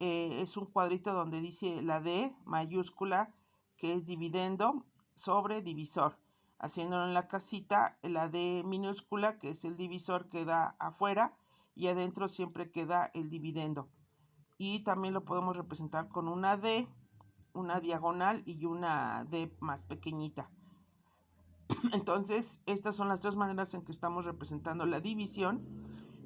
es un cuadrito donde dice la D mayúscula, que es dividendo, sobre divisor. Haciéndolo en la casita, la D minúscula, que es el divisor, queda afuera y adentro siempre queda el dividendo. Y también lo podemos representar con una D, una diagonal y una D más pequeñita. Entonces, estas son las dos maneras en que estamos representando la división.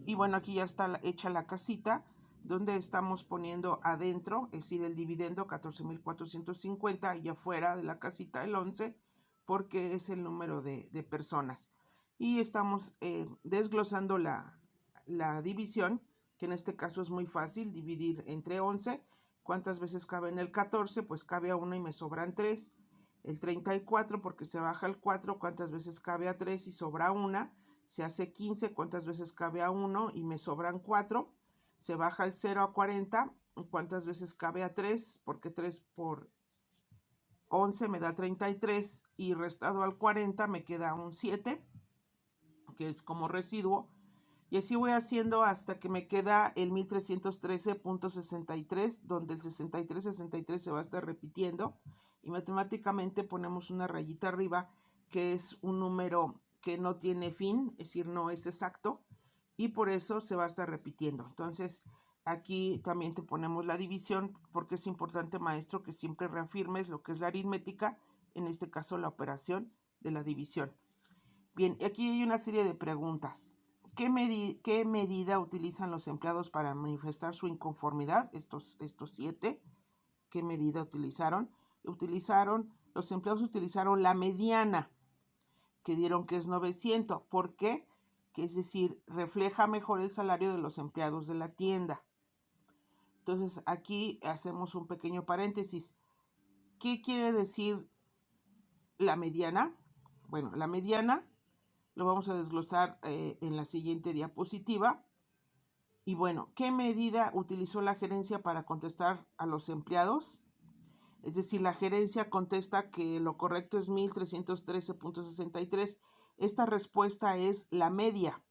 Y bueno, aquí ya está hecha la casita, donde estamos poniendo adentro, es decir, el dividendo 14,450 y afuera de la casita el 11, porque es el número de personas. Y estamos desglosando la división, que en este caso es muy fácil, dividir entre 11. ¿Cuántas veces cabe en el 14? Pues cabe a 1 y me sobran 3. El 34, porque se baja el 4, ¿cuántas veces cabe a 3 y sobra 1? Se hace 15, ¿cuántas veces cabe a 1 y me sobran 4? Se baja el 0 a 40, ¿cuántas veces cabe a 3? Porque 3 por 11 me da 33 y restado al 40 me queda un 7, que es como residuo. Y así voy haciendo hasta que me queda el 1313.63, donde el 63 se va a estar repitiendo. Y matemáticamente ponemos una rayita arriba, que es un número que no tiene fin, es decir, no es exacto. Y por eso se va a estar repitiendo. Entonces, aquí también te ponemos la división, porque es importante, maestro, que siempre reafirmes lo que es la aritmética, en este caso la operación de la división. Bien, aquí hay una serie de preguntas. ¿Qué medida utilizan los empleados para manifestar su inconformidad? Estos 7. ¿Qué medida utilizaron? Los empleados utilizaron la mediana, que dieron que es 900. ¿Por qué? Que es decir, refleja mejor el salario de los empleados de la tienda. Entonces, aquí hacemos un pequeño paréntesis. ¿Qué quiere decir la mediana? Bueno, la mediana lo vamos a desglosar en la siguiente diapositiva. Y bueno, ¿qué medida utilizó la gerencia para contestar a los empleados? Es decir, la gerencia contesta que lo correcto es 1313.63. Esta respuesta es la media.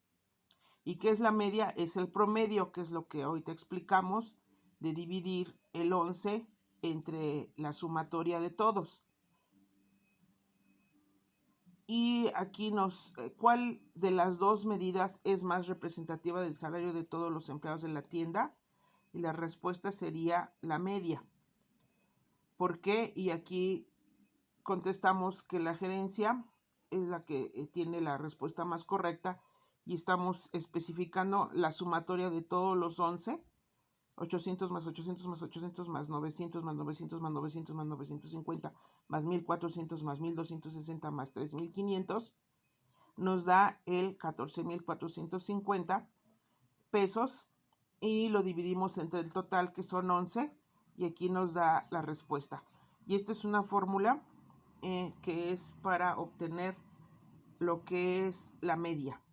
¿Y qué es la media? Es el promedio, que es lo que hoy te explicamos, de dividir el 11 entre la sumatoria de todos. Y aquí ¿cuál de las dos medidas es más representativa del salario de todos los empleados de la tienda? Y la respuesta sería la media. ¿Por qué? Y aquí contestamos que la gerencia es la que tiene la respuesta más correcta y estamos especificando la sumatoria de todos los 11. 800 más 800 más 800 más 900 más 900 más 900 más 950 más 1400 más 1260 más 3500 nos da el 14,450 pesos y lo dividimos entre el total, que son 11, y aquí nos da la respuesta. Y esta es una fórmula que es para obtener lo que es la media.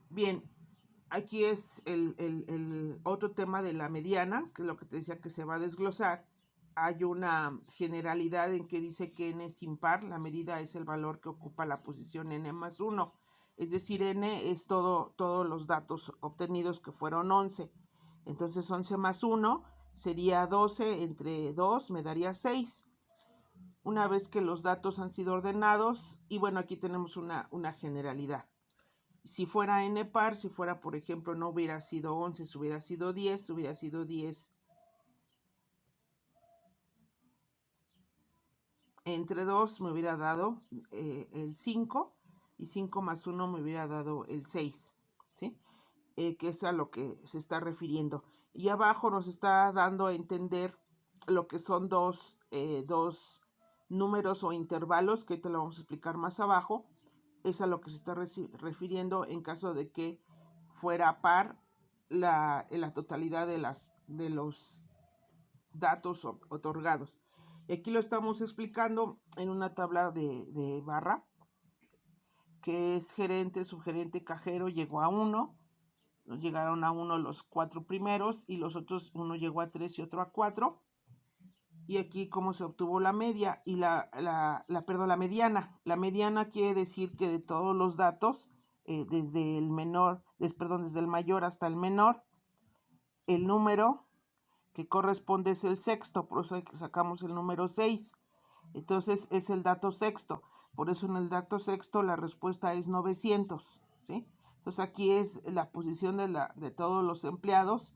Bien, aquí es el otro tema de la mediana, que es lo que te decía que se va a desglosar. Hay una generalidad en que dice que n es impar, la medida es el valor que ocupa la posición n más 1. Es decir, n es todos los datos obtenidos, que fueron 11. Entonces 11 más 1 sería 12, entre 2 me daría 6. Una vez que los datos han sido ordenados, y bueno, aquí tenemos una generalidad. Si fuera n par, si fuera, por ejemplo, no hubiera sido 11, si hubiera sido 10, hubiera sido 10 entre 2 me hubiera dado el 5, y 5 más 1 me hubiera dado el 6, ¿sí? Que es a lo que se está refiriendo. Y abajo nos está dando a entender lo que son dos números o intervalos, que te lo vamos a explicar más abajo. Es a lo que se está refiriendo en caso de que fuera par la totalidad de los datos otorgados. Y aquí lo estamos explicando en una tabla de barra, que es gerente, subgerente, cajero, llegó a 1, llegaron a 1 los 4 primeros, y los otros, uno llegó a 3 y otro a 4. Y aquí cómo se obtuvo la media y la mediana. La mediana quiere decir que de todos los datos, desde el mayor hasta el menor, el número que corresponde es el sexto, por eso sacamos el número 6. Entonces es el dato sexto. Por eso en el dato sexto la respuesta es 900. ¿Sí? Entonces aquí es la posición de todos los empleados.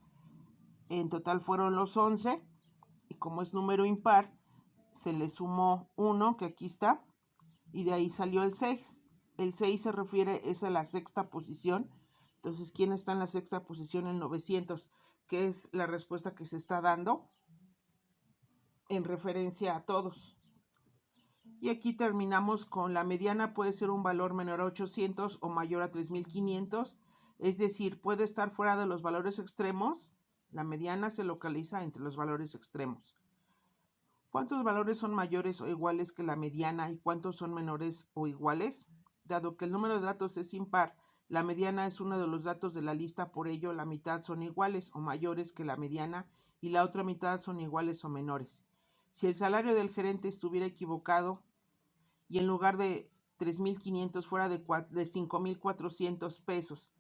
En total fueron los 11. Y como es número impar, se le sumó 1, que aquí está. Y de ahí salió el 6. El 6 se refiere es a la sexta posición. Entonces, ¿quién está en la sexta posición? El 900, que es la respuesta que se está dando en referencia a todos. Y aquí terminamos con la mediana. Puede ser un valor menor a 800 o mayor a 3500, es decir, puede estar fuera de los valores extremos. La mediana se localiza entre los valores extremos. ¿Cuántos valores son mayores o iguales que la mediana y cuántos son menores o iguales? Dado que el número de datos es impar, la mediana es uno de los datos de la lista, por ello la mitad son iguales o mayores que la mediana y la otra mitad son iguales o menores. Si el salario del gerente estuviera equivocado y en lugar de 3.500 fuera de 5.400 pesos,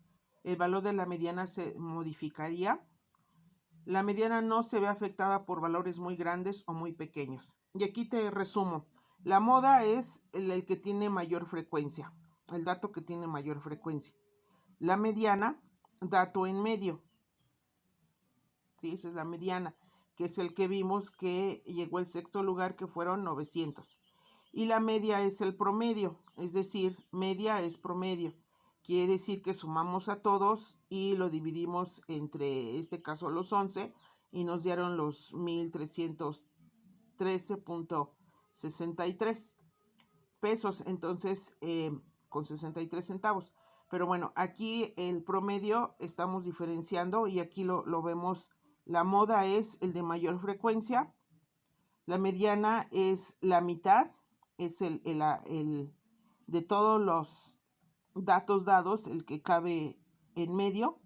el valor de la mediana se modificaría. La mediana no se ve afectada por valores muy grandes o muy pequeños. Y aquí te resumo. La moda es el que tiene mayor frecuencia, el dato que tiene mayor frecuencia. La mediana, dato en medio. ¿Sí? Esa es la mediana, que es el que vimos que llegó al sexto lugar, que fueron 900. Y la media es el promedio, es decir, media es promedio. Quiere decir que sumamos a todos y lo dividimos entre, este caso, los 11 y nos dieron los 1.313.63 pesos, entonces, con 63 centavos. Pero bueno, aquí el promedio estamos diferenciando y aquí lo vemos. La moda es el de mayor frecuencia, la mediana es la mitad, es el de todos los datos dados, el que cabe en medio,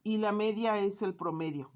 y la media es el promedio.